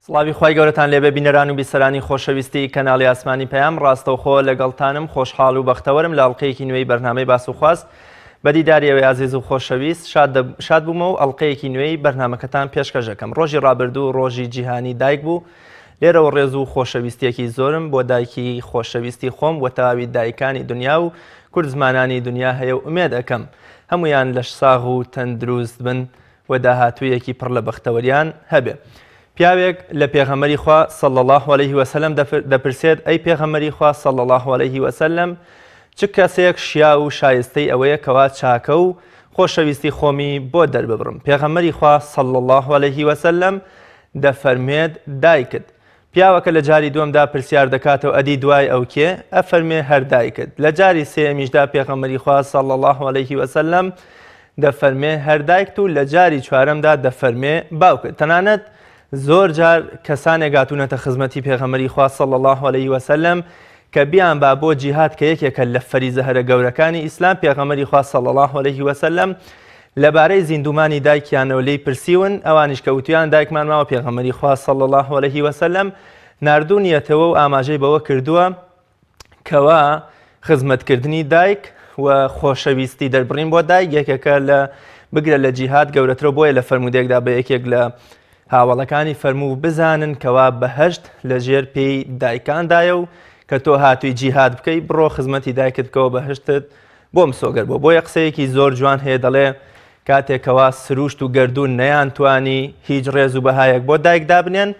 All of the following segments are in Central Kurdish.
سڵاوی خوای گەورەتان لێبێ بینەران و بیسەرانی خۆشەویستی کەناڵی ئاسمانی پەیام، ڕاستەوخۆ لەگەڵتانم خۆشحاڵ و بەختەوەرم لە ئەڵقەیەکی نوێی بەرنامەی باس و خواست. بەدیداریەوەی عزیز و خۆشەویست شاد بوومە و ئەڵقەیەکی نوێی بەرنامەکەتان پێشکەشەکەم. ڕۆژی ڕابردوو ڕۆژی جیهانی دایک بوو. لێرەوە ڕێز و خۆشەویستیەکی زۆرم بۆ دایکی خۆشەویستی خۆم و تەواوی دایکانی دنیا و کورد زمانانی دنیا هەیە و ئومێد ئەەکەم هەمویان لەش ساغ و تەندروست بن و داهاتوویەکی پڕ لە بەختەوەریان هەبێ. پیاوێک لە پێغەمبەری خوا صلی الله علیه و سلم دەپرسێت ئەی پێغەمبەری خوا صلی الله علیه و سلم، چ کەسێک شیا و شایستەی ئەوەیە کەوا چاکە و خۆشەویستی خۆمی بۆ دەرببڕم؟ پێغەمبەری خوا صلی الله علیه و سلم دەفەرمێت دایکت. پیاوەکە لە جاری دووەمدا پرسیار دەکاتەوە ئەدی دوای ئەو کێ؟ ئەفەرمێ هەر دایکت. لە جاری سێمیشدا پێغەمبەری خوا صلی الله علیه و سلم دەفەرمێ هەر دایکت و لە جاری چوارەمدا دەفەرمێ باوکت. تەنانەت زۆر جار کەسانێک هاتوونەتە خزمەتی پێغەمبەری خوا صلی الله علیه و سلم کە بیان با بۆ جیهاد کە یەکێکە لە فەریزە هەرە گەورەکانی ئیسلام، پێغەمبەری خوا صلی الله علیه و سلم لەبارەی زیندومانی دایکیانەوە لێی پرسیون، ئەوانیش کە وتیان دایکمان ماوە، پێغەمبەری خوا صلی الله علیه و سلم ناردوونیەتەوە و ئاماژەی بەوە کردووە کەوا خزمەتکردنی دایک و خۆشەویستی دەربڕین بۆ دایک یەکێکە لە بگرە لە جیهاد گەورەترە. بۆیە لە فەرمودێکدا بە یەکێک لە هاوڵەکانی فەرموو بزانن کەوا بەهەشت لەژێر پێی دایکاندایە و کە تۆ هاتووی جیهاد بکەی بڕۆ خزمەتی دایکت بکەوە بەهشتت بۆم سۆگەر بۆ. بۆیە قسەیەکی زۆر جوان هەیە، دەڵێ کاتێکەوە سروشت و گردوون نەیانتوانی هیچ ڕێز و بەهایەک بۆ دایک دابنێن،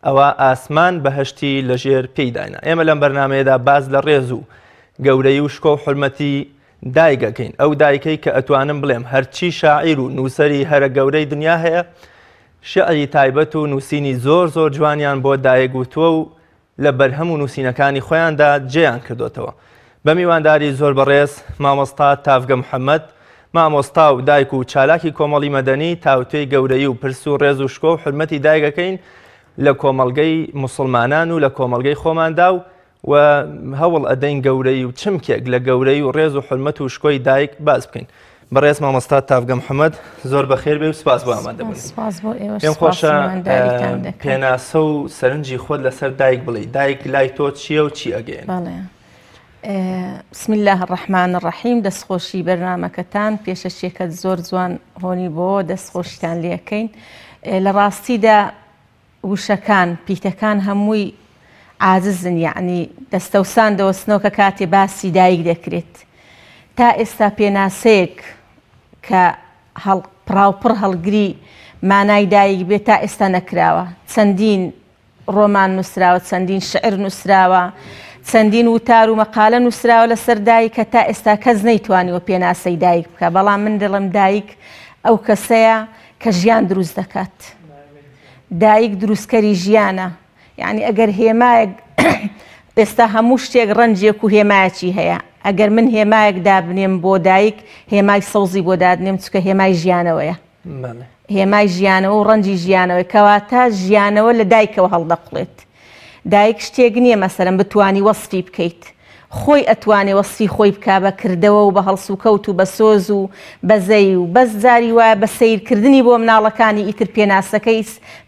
ئەوە ئاسمان بەهشتی لەژێر پێی داینا. ئێمە لەم بەرنامەیەدا باز لە ڕێز و گەورەی و شکۆ و حورمەتی دایکەکەین. ئەو دایکەی کە ئەتوانم بڵێم هەرچی شاعیر و نووسەری هەرە گەورەی دنیا هەیە شعری تایبەت و نووسینی زۆر زۆر جوانیان بۆ دایکگوتووە و لە بەرهەم و نووسینەکانی خۆیاندا جێیان کردوتەوە. بە میوانداری زۆر بەڕێز مامۆستا تافگە محەممەد، مامۆستا و دایک و چالاکی کۆمەڵی مەدەنی، تاوتوێی گەورەی و پرس و ڕێز و شکۆ و حرمەتی دایکەکەین لە کۆمەڵگەی موسڵمانان و لە کۆمەڵگەی خۆماندا و هەوڵ ئەدەین گەورەی و چمکێک لە گەورەی و ڕێز و حرمەت و شکۆی دایک باز بکەین. بەڕێز مامۆستا تافگە محەممەد زۆر بەخێر بێ و سپاس بۆ ئامادەبوون. پێم خۆشە پێناسە و سەرنجی خۆت لەسەر دایک بڵێ. دایک لای تۆ چییە و چی ئەگەین؟ بسم الله الرحمن الرحیم. دەستخۆشی بەرنامەکەتان پێشەشێکت زۆر جوان هۆنی بۆ دەستخۆشیتان لێەکەین. لە ڕاستیدا وشەکان پیتەکان هەمووی عاجزن، یعنی دەستەوسان دەوەستنەوە کە کاتێ باسی دایک دەکرێت. تا ئێستا پێناسەیەک کە پراوپڕ هەڵگری مانای دایک بێت تا ئێستا نەکراوە. چەندین ڕۆمان نووسراوە، چەندین شعر نووسراوە، چەندین وتار و مەقالە نووسراوە لەسەر دایک کە تا ئێستا کەس نەیتوانیوە پێناسەی دایک بکە. بەڵام من دڵم دایک ئەو کەسەیە کە ژیان دروست دەکات. دایک دروستکەری ژیانە. یعنی ئەگەر هێمایەک ئێستا هەموو شتێک ڕەنجێک و هێمایەکی هەیە، ئەگەر من هێمایەک دابنێم بۆ دایک هێمای سەوزی بۆ دادنێم، چکە هێمای ژیانەوەیە، هێمای ژیانەوە و ڕەنجی ژیانەوەی کەواتە ژیانەوە لە دایکەوە هەڵدەقڵێت. دایک شتێک نییە مەسەرەن بتوانی وەسفی بکەیت، خۆی ئەتوانێ وەسفی خۆی بکا بە کردەوە و بە هەڵس و کەوت و بە سۆز و بەزەی و بەس جاری وایە بە سیرکردنی بۆ مناڵەکانی ئیتر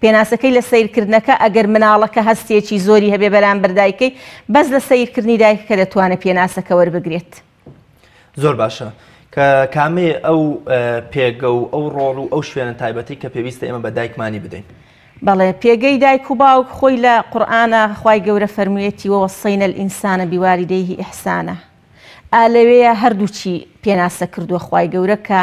پێناسەکەی لە سیرکردنەکە ئەگەر مناڵەکە هەستێکی زۆری هەبێ بەرامبەر دایکەی بەس لە سیرکردنی دایکەکە دەتوانێت پێناسەکە وەربگرێت. زۆر باشە کە کامێ ئەو پێگە و ئەو ڕۆڵ و ئەو شوێنە تایبەتی کە پێویستە ئێمە بە دایکمانی بدەین. بەڵێ پێگەی دایک و باوک خۆی لە قورئانە خوای گەورە فەرموویەتی وەوەصەینە الئینسانە بیوالیدەیهی ئیحسانە. ئالەوەیە هەردووچی پێناسە کردووە خوای گەورە کە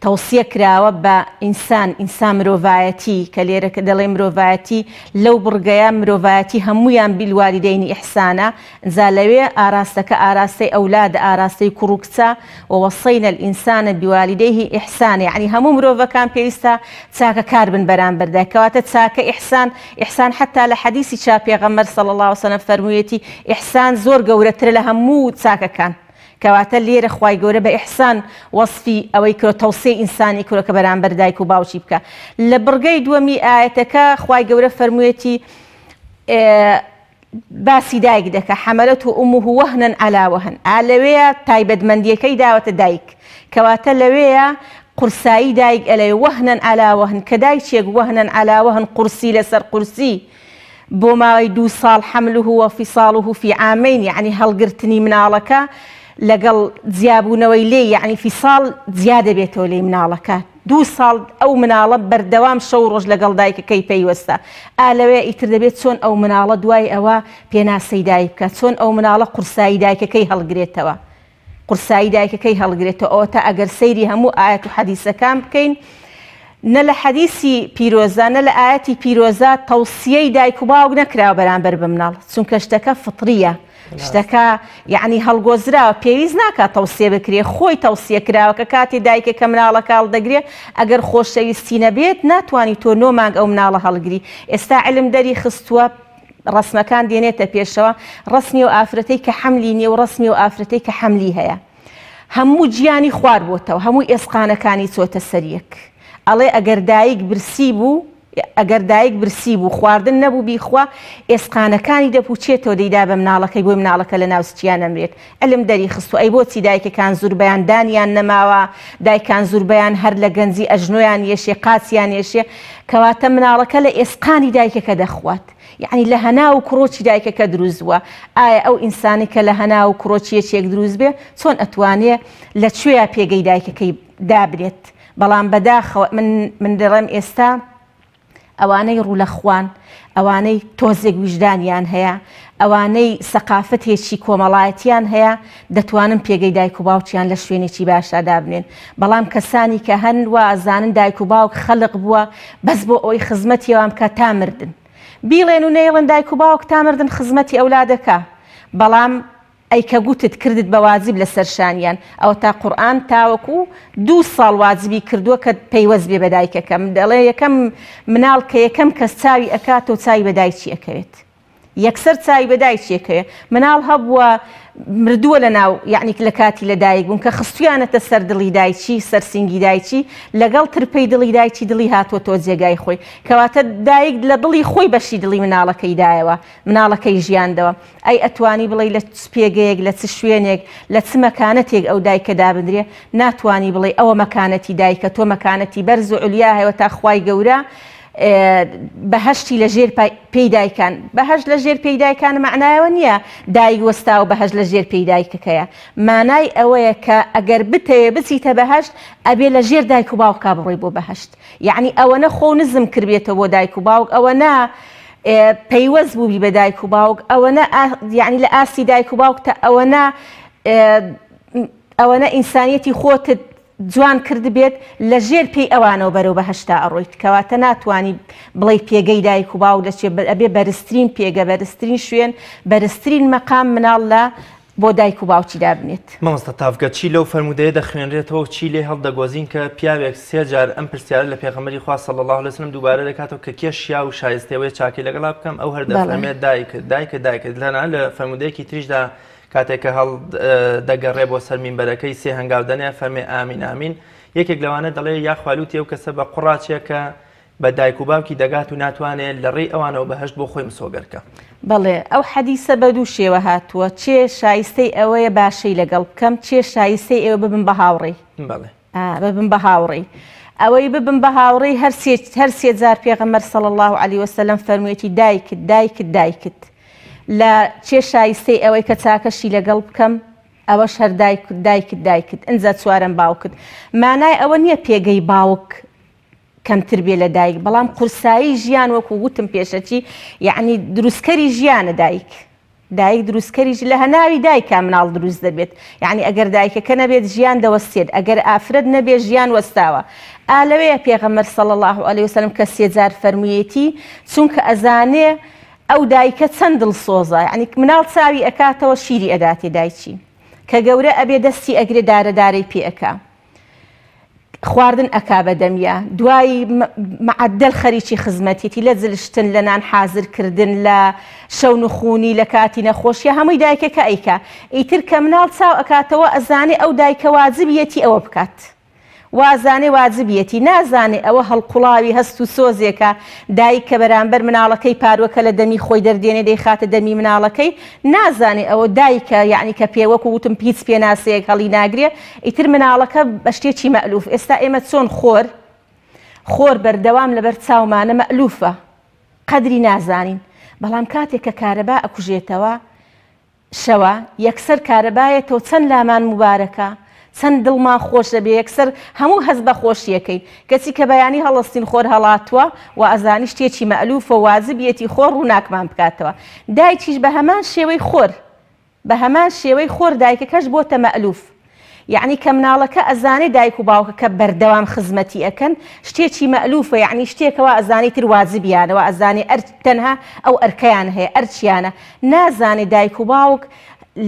تەوسیە کراوە بە ئینسان مرۆڤایەتی، کە لێرە کە دەڵێ مرۆڤایەتی لەو بڕگەیە مرۆڤایەتی هەمویان بیلوالیدەینی ئیحسانە. ئەنجا لەوێ ئاراستەکە ئاراستەی ئەولادە، ئاراستەی کوڕ و کچە، وەوەصەینە الئینسانە بیوالیدەیهی ئیحسانە. یعنی هەموو مرۆڤەکان پێویستە چاکە کار بن بەرامبەر دایک. کەواتە چاکە ئیحسان حتا لە حەدیسی چا پێغەمبەر صلی الله علیه وسلم فەرموویەتی ئیحسان زۆر گەورەترە لە هەموو چاکەکان. کەواتە لێرە خوای گەورە بە ئیحسان وەسفی ئەوەی کرۆ تەوسیەی ئینسانی کرۆ کە بەرامبەر دایک و باوکی بکە. لە بڕگەی دووەمی ئاەتەکە خوای گەورە فەرموویەتی باسی دایک دەکە حەمەلەتهو ئوممه وەهنەن عەلا وەهن. لەوەیە تایبەتمەندیەکەی داوەتە دایک، کەواتە لەوەیە قورسایی دایک ئەلێ وەهنەن عەلا وەهن، کە دایکێک وەهنەن عەلا وەهن قورسی لەسەر قورسی بۆ ماوەی 2 ساڵ حمله وفیصاله في عامين يعني هەڵگرتنی مناڵەکە لەگەڵ جیابوونەوەی لێ یعنی فیساڵ زیادە بێتەوە لێ مناڵەکە 2 ساڵ ئەو مناڵە بەردەوام شەو ڕۆژ لەگەڵ دایکەکەی پەیوەستە ئالەوێ ئیتر دەبێت چۆن ئەو مناڵە دوای ئەوە پێناسەی دایک بکات چۆن ئەو مناڵە قورسایی دایکەکەی هەڵگرێتەوە قورسایی دایکەکەی هەڵگرێتەوە ئەوە تا ئەگەر سەیری هەموو ئاەت و حەدیسەکان بکەین نە لە حەدیسی پیرۆزە نە لە ئاەتی پیرۆزە تەوسیەی دایک و باوک نەکراوە بەرامبەر بە مناڵ چونکە شتەکە فطریە شتەکە یعنی هەڵگۆزراوە پێویست ناکات تەوسیە بکرێ خۆی تەوسیە کراوە کە کاتی دایکەکە مناڵەکە هەڵدەگرێ ئەگەر خۆشەویستی نەبێت ناتوانانی تۆ 9 مانگ ئەو مناڵە هەڵگری ئێستا علم دەری خستووە ڕسمەکان دێنێتە پێشەوە ڕسمی و ئافرەتەی کە حەملی نییە و ڕسمی و ئافرەتەی کە حەملی هەیە هەموو گیانی خوار بۆتەوە هەموو ئێسقانەکانی چۆتە سەریەک ئەڵێ ئەگەر دایک برسی بوو خواردن نەبوو بیخوا ئێسقانەکانی دەپوچێتەوە دەیدا بە مناڵەکەی بۆی مناڵەکە لە ناوسچیان نەمرێت ئەلم دەری خستو ئەی بۆچی دایکەکان زۆر بەیان دانیان نەماوە دایکان زۆر بەیان هەر لە گەنجی ئەژنۆیان یێشێ قاچیان یێشێ کەواتە مناڵەکە لە ئێسقانی دایکەکە دەخوات یعنی لە هەنا و کڕۆکی دایکەکە دروستوە ئایا ئەو ئینسانی کە لە هەنا و کڕۆچیەکێک دروست بێ چۆن ئەتوانێ لەکوێیە پێگەی دایکەکەی دابرێت بەڵام بەداخەوە من دەڵێم ئێستا ئەوانەی ڕوو لە خوان ئەوانەی تۆزێک ویژدانیان هەیە ئەوانەی سەقافەتێکی کۆمەڵایەتیان هەیە دەتوانن پێگەی دایک و باوکیان لە شوێنێکی باشدا دابنێن بەڵام کەسانی کە هەن و ئازانن دایک و باوک خەلق بووە بەس بۆ ئەوی خزمەتیەوەم کە تا مردن بیڵێن و نێڵن دایک و باوک تا مردن خزمەتی ئەولادەکە بەڵام ئەی کە گوتت کردت بە واجب لە سەرشانیان ئەوە تا قورئان تاوەکو 2 ساڵ واجبی کردووە کە پەیوەست بێ بە دایکەکەم دەڵێ یەکەم مناڵ کە یەکەم کەس چاوی ئەکاتەوە چاوی بە دایکی ئەکەوێت یەکسەر چاوی بە دایکی ئەکەوێ مناڵ هەبووە مردووە لە ناو یعنی لە کاتی لە دایک بوون کە خستویانەتە سەر دڵی دایکی سەرسینگی دایکی لەگەڵ ترپەی دڵی دایکی دڵی هاتووە تۆ جێگای خۆی کەواتە دایک لە دڵی خۆی بەشی دڵی مناڵەکەی دایەوە مناڵەکەی ژیاندەوە ئەی ئەتوانی بڵێ لە پێگەیەک لە چ شوێنێک لە چ مەکانەتێک ئەو دایکە دابدرێ ناتوانی بڵێ ئەوە مەکانەتی دایکە تۆ مەکانەتی بەرز و عولیا هەیە تا خوای گەورە بەهشتی لە ژێر پێی دایکان بەهشت لە ژێر پێی دایکان معنایەوە نییە دایک وەستا و بەهشت لە ژێر پێی دایکەکەیە مانای ئەوەیە کە ئەگەر بتەوێ بچیتە بەهشت ئەبێ لە ژێر دایک و باوکا بڕۆی بۆ بەهشت یعنی ئەوە نە خۆ نزم کردبێتەوە بۆ دایک و باوک ئەوە نا پەیوەست بووبی بە دایک و باوک ئەوە نە یعنی لە ئاسی دایک و باوک تا ئەوە نە ئینسانیەتی خۆتت جوان کرد بێت لە ژێر پێی ئەوانەوە بەرەو بەهشتا ئەڕۆیت کەواتە ناتوانانی بڵێ پێگەی دایک و باوک دەچێت ئەبێ بەرزترین پێگە بەرزترین شوێن بەرزترین مەقام مناڵ لە بۆ دایک و باوکی دابنێت مامۆستا تافگە چی لەو فەرمودەیە دەخوێنرێتەوە چی لێ هەڵدەگۆزین کە پیاوێک 3 جار ئەم پرسیارە لە پێغەمبەری خوا صلی الله علیه وسلم دووبارە دەکاتەوە کە کێ شیا و شایستەوەی چاکی لەگەڵا بکەم ئەو هەر دەفەرمێت دایکە لەنا لە فەرمودەیەکی تریشدا کاتێککە هەڵ دەگەڕێ بۆ سەر مینبەرەکەی 3 هەنگاودەنێ فەرمێ ئامین ئامین یەکێک لەوانە دەڵێ یا خواالوتی ئەو کەسە بە قوڕاچێکە بە دایک و باوکی دەگات و ناتوانێت لە ڕێی ئەوانەوە بەهشت بۆ خۆی مسۆگەرکە بەڵێ ئەو حەدیسە بە دوو شێوە هاتووە چێ شایستەی ئەوەیە باشەی لەگەڵ بکەم چێ شایستەی ئێوە ببن بە هاوڕێ ببن بە هاوڕێ ئەوەی ببن بە هاوڕێ هەر 3 جار پێغەمبەر صلی الله علیه وسلم فەرموویەتی دایکت لە چێ شایستەی ئەوەی کە چاکەشی لەگەڵ بکەم ئەوەش هەر دایکت ئەنجا چوارەم باوکت مانای ئەوە نییە پێگەی باوک کەمتر بێ لە دایک بەڵام قورسایی ژیان وەکو گوتم پێشەچی یعنی دروستکەری ژیانە دایک دروستکەری لە هەناوی دایکا مناڵ دروست دەبێت یعنی ئەگەر دایکەکە نەبێت ژیان دەوەستێت ئەگەر ئافرەت نەبێت ژیان وەستاوە ئالەوەیە پێغەمبەر صلی الله علیه وسلم کە 3 جار فەرموویەتی چونکە ئەزانێ ئەو دایکە چەند دڵسۆزە یعنی مناڵ چاوی ئەکاتەوە شیری ئەداتێ دایکی کە گەورە ئەبێ دەستی ئەگرێ دارەدارەی پێەکە خواردن ئەکا بەدەمیە دوایی معدل خەریکی خزمەتێتی لە جلشتن لە نان حازرکردن لە شەو نخوونی لە کاتی نەخۆشیە هەمووی دایکەکە ئەیکا ئیتر کە مناڵ چاو ئەکاتەوە ئەزانێ ئەو دایکە واجبیەتی ئەوە بکات وازانێ واجبیەتی نازانێ ئەوە هەڵقوڵاوی هەست و سۆزێکە دایک کە بەرامبەر مناڵەکەی پاروەکە لە دەمی خۆی دەردێنێ دەیخاتە دەمی مناڵەکەی نازانێ ئەوە دایکە یعنی کە پێوەکو وتم پیچ پێناسەیەک هەڵی ناگرێ ئیتر مناڵەکە بە شتێکی مەئلوف ئێستا ئێمە چۆن خۆر بەردەوام لەبەر چاومانە مەئلوفە قەدری نازانین بەڵام کاتێک کە کارەبا ئەکوژێتەوە شەوە یەکسەر کارەبایەتەوە چەند لامان مبارەکە چەند دڵمان خۆش دەبێ یەکسەر هەموو هەز بە خۆشیەکەی کەسی کە بەیانی هەڵەستین خۆر هەڵاتووە و ئەزانی شتێکی مەئلوفە و واجبیەتی خۆر ڕووناکمان بکاتەوە دایکیش بە هەمان شێوەی خۆر بە هەمان شێوەی خۆر دایکەکەش بۆتە مەئلوف یعنی کە مناڵەکە ئەزانێ دایک و باوکەکە بەردەوام خزمەتی ئەکەن شتێکی مەئلوفە یعنی شتێکەوە ئەزانی تر واجبیانەوە ئەزانێ تەنها ئەو ئەرکەیان هەیە ئەرچیانە نازانێ دایک و باوک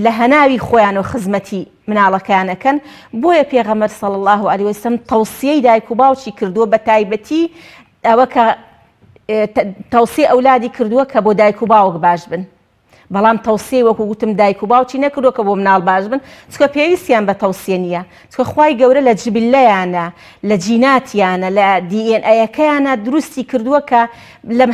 لە هەناوی خۆیان و خزمەتی مناڵەکانەکەن بۆیە پێغەمبەر صلی الله علیه وسلم تەوسیەی دایک و باوکی کردووە بە تایبەتی ئەوە کە تەوسیە ئەولادی کردووە کە بۆ دایک و باوک باش بن بەڵام تەوسیە وەکو گوتم دایک و باوکی نەکردووە کە بۆ مناڵ باش بن چکە پێویستیان بە تەوسیە نییە چکە خوای گەورە لە جبلەیانە لە جیناتیانە لە DNA-یەکەیانە دروستی کردووە کە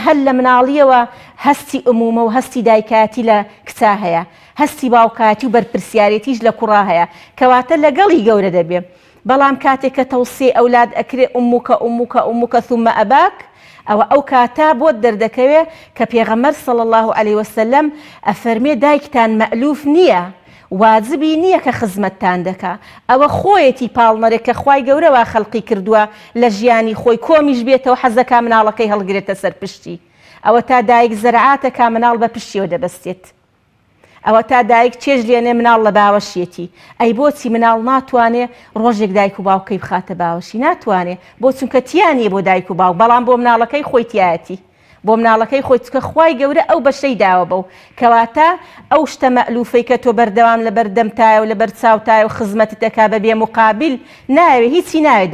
هەر لە مناڵیەوە هەستی ئومومە و هەستی دایکاتی لە کچا هەیە هەستی باوکاتی و بەرپرسیارەتیش لە کوڕا هەیە کەواتە لەگەڵی گەورە دەبێ بەڵام کاتێک کە تەوسیە ئەولاد ئەکرێ ئوموکە ثومە ئەباک ئەو کاتا بۆت دەردەکەوێ کە پێغەمبەر صلی الله علیه وسلم ئەفەرمێ دایکتان مەئلوف نییە واجبی نییە کە خزمەتتان دەکا ئەوە خۆیەتی پاڵنەرێک کە خوای گەورەوە خەڵقی کردووە لە ژیانی خۆی کۆمیش بێتەوە حەزەکە مناڵەکەی هەڵگرێتە سەر پشتی ئەوە تا دایک زەرعاتەکە مناڵ بە پشتیەوە دەبەستێت ئەوە تا دایک چێژ لێنێ مناڵ لە باوەشیەتی ئەی بۆچی مناڵ ناتوانێ ڕۆژێک دایک و باوکەی بخاتە باوەشی ناتوانێ بۆ چونکە تیانیە بۆ دایک و باوک بەڵام بۆ مناڵەکەی خۆی تایەتی بۆ مناڵەکەی خۆی چکە خوای گەورە ئەو بەشەی داوە بەو کەواتە ئەو شتە مەئلوفەی کە تۆ بەردەوام لە بەردەمتایە و لە بەرچاوتایە و خزمەتت دەکا بەبێ مقابل ناوێ هیچی ناوێ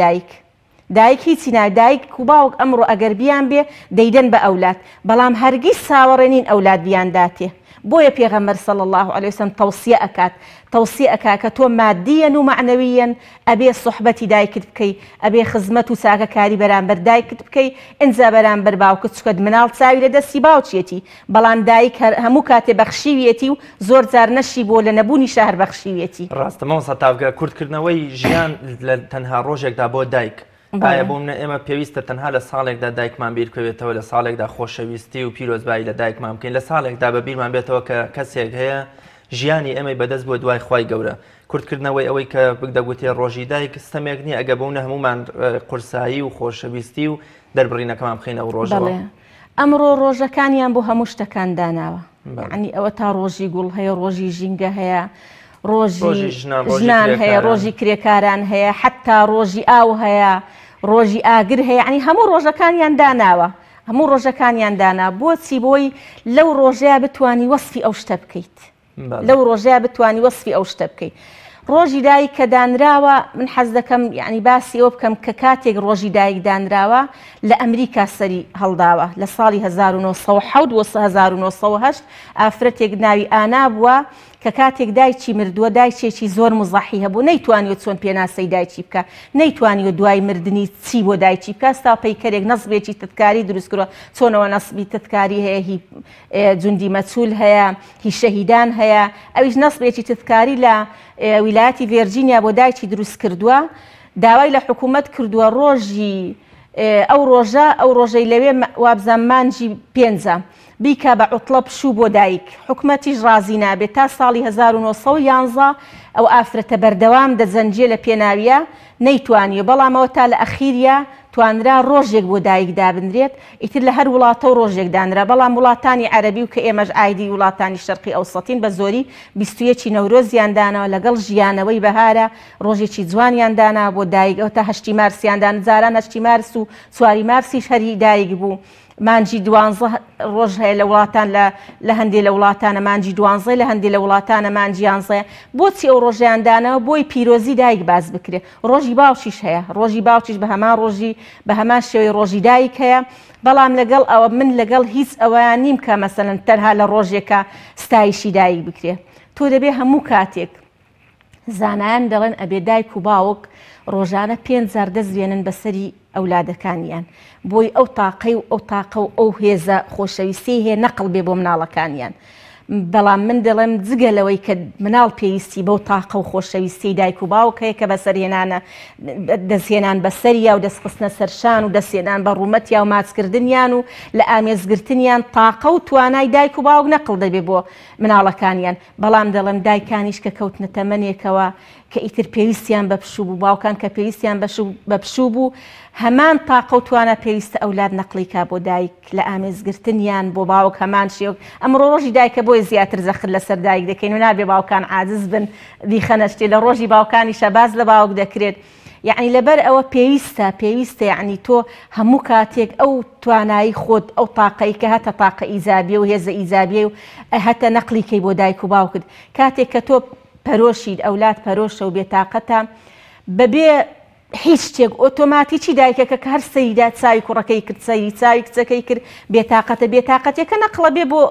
دایک هیچی ناوێ دایک و باوک ئەمڕۆ ئەگەر بیان بێ دەیدەن بە ئەولاد بەڵام هەرگیز ساوەڕێنین ئەولاد بیان داتێ بۆیە پێغەمبەر صلی الله علیه وسلم تەوسیە ئەکات کە تۆ مادیەن و معنەویەن ئەبێ سوحبەتی دایکت بکەی ئەبێ خزمەت و چاکەکاری بەرامبەر دایکت بکەی ئینجا بەرامبەر باوکت چکە مناڵ چاوی لە دەستی باوچێتی بەڵام دایک هەموو کاتێ بەخشیوێتی و زۆر جار نەشی بۆ لە نەبوونی شەهر بەخشیوێتی ڕاستە مامۆستا تاوگە کورتکردنەوەی ژیان لە تەنها ڕۆژێکدا بۆ دایک ئایا بۆ منە ئێمە پێویستە تەنها لە ساڵێکدا دایکمان بیرکەوێتەوە لە ساڵێکدا خۆشەویستی و پیرۆزبایی لە دایکمان بکەین لە ساڵێکدا بە بیرمان بێتەوە کە کەسێک هەیە ژیانی ئێمەی بەدەست بۆ دوای خوای گەورە کورتکردنەوەی ئەوەی کە بگدەگوتێ ڕۆژی دایک ستەمێک نییە ئەگە بۆونە هەمومان قورسایی و خۆشەویستی و دەربڕینەکەمان بخینە و ڕۆژەوە ئەمڕۆ ڕۆژەکانیان بۆ هەموو شتەکان داناوە یعنی ئەوە تا ڕۆژی گوڵ هەیە ڕۆژی ژینگە هەیە ڕۆژی ژنان هەیە ڕۆژی کرێکاران هەیە حتا ڕۆژی ئاو هەیە ڕۆژی ئاگر هەیە ینی هەموو ڕۆژەکانیان داناوە هەموو ڕۆژەکانیان دانا بۆچی بۆی لەو ڕۆژەیە بتوانی وەسفی ئەو شتە بکەیت لەو ڕۆژەیە بتوانی وەسفی ئەو شتە بکەیت ڕۆژی دایک کە دانراوە من حەز دەکەم یعنی باسی ئەوە بکەم کە کاتێک ڕۆژی دایک دانراوە لە ئەمریکا سەری هەڵداوە لە ساڵی 1970 و 1970 ئافرەتێک ناوی ئانا بووە کە کاتێک دایکی مردووە دایکێکی زۆر مزەحی هەبوو نەیتوانیوە چۆن پێناسەی دایکی بکە نەیتوانیوە دوای مردنی چی بۆ دایکی بکە ستا پەیکەرێک نەسبێکی تتکاری دروست کردووە چۆنەوە نەسبی تتکاری هەیە هی جوندی مەچول هەیە هی شەهیدان هەیە ئەویش نەسبێکی تتکاری لە ویلایەتی ڤێرجینیا بۆ دایکی دروست کردووە داوای لە حکوومەت کردووە ڕۆژی ئەو ڕۆژەی لەوێ وابزان مانجی 5 بیکە بە عوتڵە پشوو بۆ دایک حکوومەتیش ڕازی نابێت تا ساڵی 1911 ئەو ئافرەتە بەردەوام دەجەنجێ لە پێناویە نەیتوانیە بەڵامەوە تا لە ئەخیریا توانرا ڕۆژێک بۆ دایک دابدرێت ئیتر لە هەر وڵاتە و ڕۆژێک دانرا بەڵام وڵاتانی عەرەبی و کە ئێمەش ئایدی وڵاتانی شەرقی ئەوسەتین بە زۆری 21 نەورۆزیان دانەوە لەگەڵ ژیانەوەی بەهارە ڕۆژێکی جوانیان دانا بۆ دایک ئەو تا 8 مارسیان دان جاران 8 مارس و 4 مارسیش هەری دایک بوو مانجی 12 ڕۆژ هەیە لە وڵاتان لە هەندێک لە وڵاتانە مانجی 12 لە هەندێک لە وڵاتانە مانجی 11 بۆچی ئەو ڕۆژیاندانەوە بۆی پیرۆزی دایک باز بکرێت ڕۆژی باوکیش هەیە ڕۆژی باوکیش بە هەمان ڕۆژی بە هەمان شێوەی ڕۆژی دایک هەیە بەڵام لەگەڵ ئەوە من لەگەڵ هیچ ئەوەیان نیم کە مەسەلەن تەنها لە ڕۆژێکە ستایشی دایک بکرێت تۆ دەبێ هەموو کاتێک زانایان دەڵێن ئەبێ دایک و باوک ڕۆژانە 5,000 دەستێنن بەسەری ئەولادەکانیان بۆی ئەو تاقەی و ئەو تاقە و ئەو هێزە خۆشەویستی هەیە نەقڵ بێ بۆ مناڵەکانیان بەڵام من دەڵێم جگە لەوەی کە مناڵ پێویستی بەو تاقە و خۆشەویستی دایک و باوکەیە کە بەسەرهێنانە دەستهێنان بەسەریا و دەستخستنە سەرشان و دەستێنان بە ڕوومەتیا و ماچکردنیان و لە ئامێزگرتنیان تاقە و توانای دایک و باوک نەقڵ دەبێ بۆ مناڵەکانیان بەڵام دەڵێم دایکانیش کە کەوتنە تەمەنێکەوە کە ئیتر پێویستیان بە پشوو بوو باوکان کە پێویستیان بە پشوو بوو هەمان تاقە و توانە پێویستە ئەولاد نەقڵی کا بۆ دایک لە ئامێزگرتنیان بۆ باوک هەمان شێوک ئەمڕۆ ڕۆژی دایکە بۆی زیاتر زەخر لەسەر دایک دەکەین و نابێ باوکان عاجز بن دیخەنە شتێ لە ڕۆژی باوکانی شەباز لە باوک دەکرێت یعنی لەبەر ئەوە پێویستە یعنی تۆ هەموو کاتێک ئەو توانایی خۆت ئەو تاقەی کە هەتە تاقە ئیزابیە و هێزە ئیزابیە و هەتە نەقلیکەی بۆ دایک و باوکت کاتێک کە تۆ پەرۆشید ئەولاد پەرۆشە و بێتاقەتە بەبێ هیچ شتێک ئۆتۆماتیکی دایکەکە کە هەر سەیدا چاوی کوڕەکەی کرد سەیری چاوی کچەکەی کرد بێتاقەتەکە نەقڵە بێ بۆ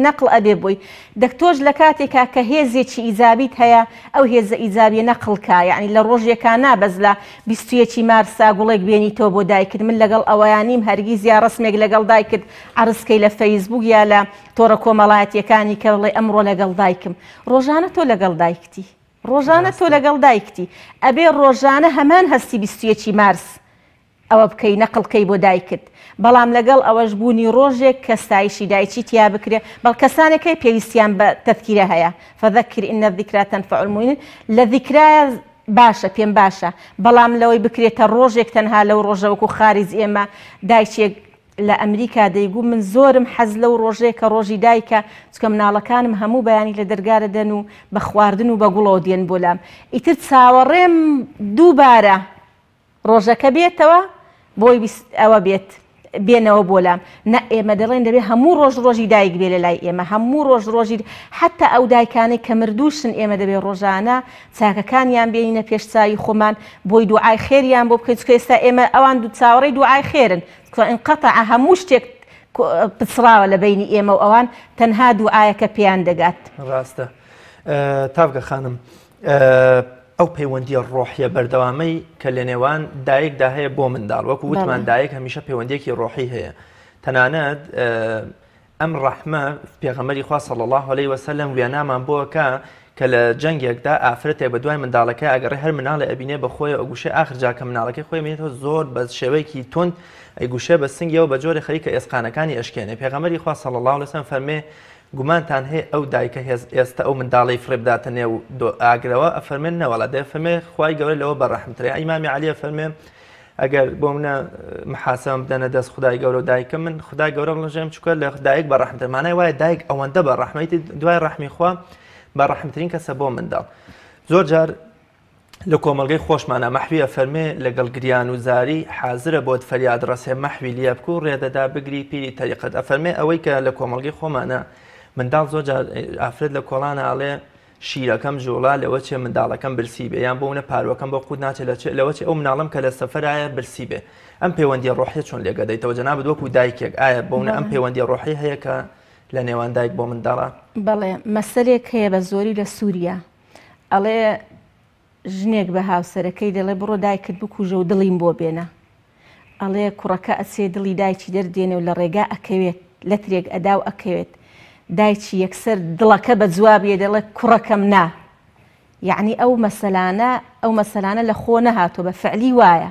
نەقڵ ئەبێ بۆی دەکتۆش لە کاتێکا کە هێزێکی ئیزابیت هەیە ئەو هێزە ئیزابیە نەقڵکە یعنی لە ڕۆژێکا نابەز لە 21 مارسا گوڵێک بێنیتەوە بۆ دایکرد من لەگەڵ ئەوەیانیم هەرگیز یا ڕسمێک لەگەڵ دایکرد عرسکەی لە فەیسبوک یا لە تۆڕە کۆمەڵایەتیەکانی کە بڵێ ئەمڕۆ لەگەڵ دایکم ڕۆژانە تۆ لەگەڵ دایکتی ڕۆژانە تۆ لەگەڵ دایکتی ئەبێ ڕۆژانە هەمان هەستی 21 مارس ئەوە بکەی نەقڵکەی بۆ دایکت بەڵام لەگەڵ ئەوەش بوونی ڕۆژێک کە ستایشی دایکی تیا بکرێ بەڵ کەسانێکی پێویستیان بە تەذکیرە هەیە فەذەکر ئین الذیکرا تەنفع المؤمنین لە ذیکرایە باشە پێم باشە بەڵام لەوەی بکرێتە ڕۆژێک تەنها لەو ڕۆژە وەکو خارج ئێمە دایکێک لە ئەمریکا دەیگو من زۆرم حەز لەو ڕۆژەیە کە ڕۆژی دایکە چکە مناڵەکانم هەموو بەیانی لە دەرگارە دەن و بە خواردن و بە گوڵەوە دێن بۆ لام ئیتر چاوەڕێم دووبارە ڕۆژەکە بێتەوە بۆی ئەوە بێت بێنەوە بۆ لام نە ئێمە دەڵێن دەبێت هەموو ڕۆژی دایک بێ لە لای ئێمە هەموو ڕۆژی حتا ئەو دایکانەی کە مردووشن ئێمە دەبێت ڕۆژانە چاکەکانیان بێنینە پێش چاوی خۆمان بۆی دوعای خێریان بۆ بکەیت چکە ئێستا ئێمە ئەوان دوو چاوەڕێی دوعای خێرن انقطع هەموو شتێک پچراوە لە بینی ئێمە و ئەوان تەنها دوعایەکە پێیان دەگات ڕاستە تاڤگە خانم ئەو پەیوەندیە ڕۆحیە بەردەوامەی کە لە نێوان دایکدا هەیە بۆ منداڵ وەکو وتمان دایک هەمیشە پەیوەندیەکی ڕۆحی هەیە تەنانەت ئەم ڕەحمە پێغەمبەری خوا صلی الله علیه وسلم وێنامان بۆکە کە لە جەنگێکدا ئافرەتێک بە دوای منداڵەکە ئەگەڕێ هەر مناڵە ئەبینێ بەخۆی ئەگوشێ ئاخر جاکە مناڵەکەی خۆی بینێتەوە زۆر بە شێوەیەکی تند ئەیگوشێ بە سنگیەوە بە جۆرە خەریکە ئێسقانەکانی ئەشکێنێ پێغەمبەری خوا صلی الله علیه وسلم فەرمێ گومانتان هەیە ئەو دایکە ئێستا ئەو منداڵی فڕێبداتە نێو ئاگرەوە ئەفەرمێن نەوەڵا دەفەرمێ خوای گەورە لەوە بەڕەحمترێ ئیمامی عەلیە فەرمێ ئەگەر بۆ منە محاسەم بدەنە دەست خدای گەورە و دایکە من خدای گەورە بڵژێم چکە لە دایک بەڕەحمتر مانای وایە دایک ئەوەندە بەڕەحمەتی دوای ڕەحمی خوا بەڕەحمترین کەسە بۆ منداڵ زۆر جار لە کۆمەلگەی خۆشمانە مەحویە فەرمێ لەگەڵ گریان و زاری حازرە بۆت فەریاد ڕەسێ مەحوی لێ بکو و ڕێدەدا بگری پیری تەریقەت ئەفەرمێ ئەوەی کە لە کۆمەلگەی خۆمانە منداڵ زۆر جار ئافرەت لە کۆڵانە ئاڵێ شیرەکەم ژۆڵا لەوە چێ منداڵەکەم برسی بێ یان بۆونە پاروەکەم بۆ قوت ناچێت لەوە چێ ئەو مناڵم کە لە سەفەرایە برسی بێ ئەم پەیوەندیە ڕۆحیە چۆن لێگەدەیتەوە جەنابەت وەکو دایکێک ئایا بۆونە ئەم پەیوەندیە ڕۆحی هەیە کە لە نێوان دایک بۆ منداڵە بەڵێ مەسەلێک هەیە بە زۆری لە سووریا ئەڵێ ژنێک بە هاوسەرەکەی دەڵێ بڕۆ دایکت بکوژە و دڵیم بۆ بێنە ئەڵێ کوڕەکە ئەچێ دڵی دایکی دەردێنێ و لە ڕێگا ئەکەوێت لەترێک ئەدا و ئەکەوێت دایکی یەکسەر دڵەکە بە جوابیە دەڵێ کوڕەکەم نا یعنی ئەو مەسەلانە لە خۆ نەهاتۆ بە فعلی وایە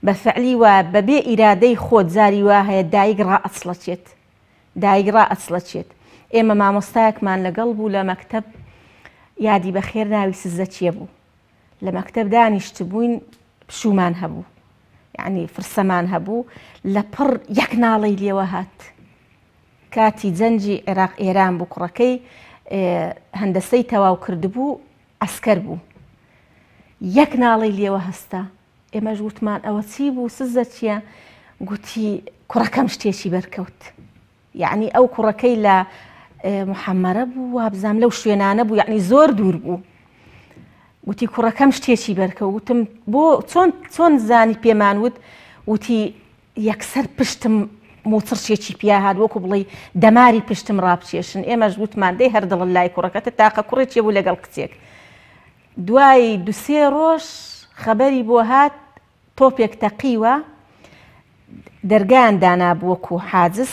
بە فعلی وایە بەبێ ئیرادەی خۆت زاری وا هەیە دایک ڕائەچڵەچێت ئێمە مامۆستایەکمان لەگەڵ بوو لە مەکتەب یادی بەخێر ناوی سزەچیە بوو لە مەکتەب دانیشت بووین پشومان هەبوو یعنی فرسەمان هەبوو لە پڕ یەک ناڵەی لێوە هات کاتی جەنجی عێراق ئێران بوو کوڕەکەی هەندەسەی تەواو کردبوو ئەسکەر بوو یەک ناڵەی لێوە هەستا ئێمەش وتمان ئەوە چی بوو سزە چییە گوتی کوڕەکەم شتێکی بەرکەوت یعنی ئەو کوڕەکەی لە محەممەرە بوو وابزانام لەو شوێنانە بوو یعنی زۆر دوور بوو وتی کوڕەکەم شتێکی بەرکە وتم بۆ چۆن زانی پێمان وتی یەکسەر پشتم موچڕشێکی پیاهات وەکو بڵێ دەماری پشتم ڕابچێشن ئێمەش وتمان دەی هەر دڵن لای کوڕەکەتە تاقە کوڕێکی بوو لەگەڵ کچێک دوای دوسێ ڕۆژ خەبەری بۆ هات تۆپێک تەقیوە دەرگایان دانابوو وەکو حاجز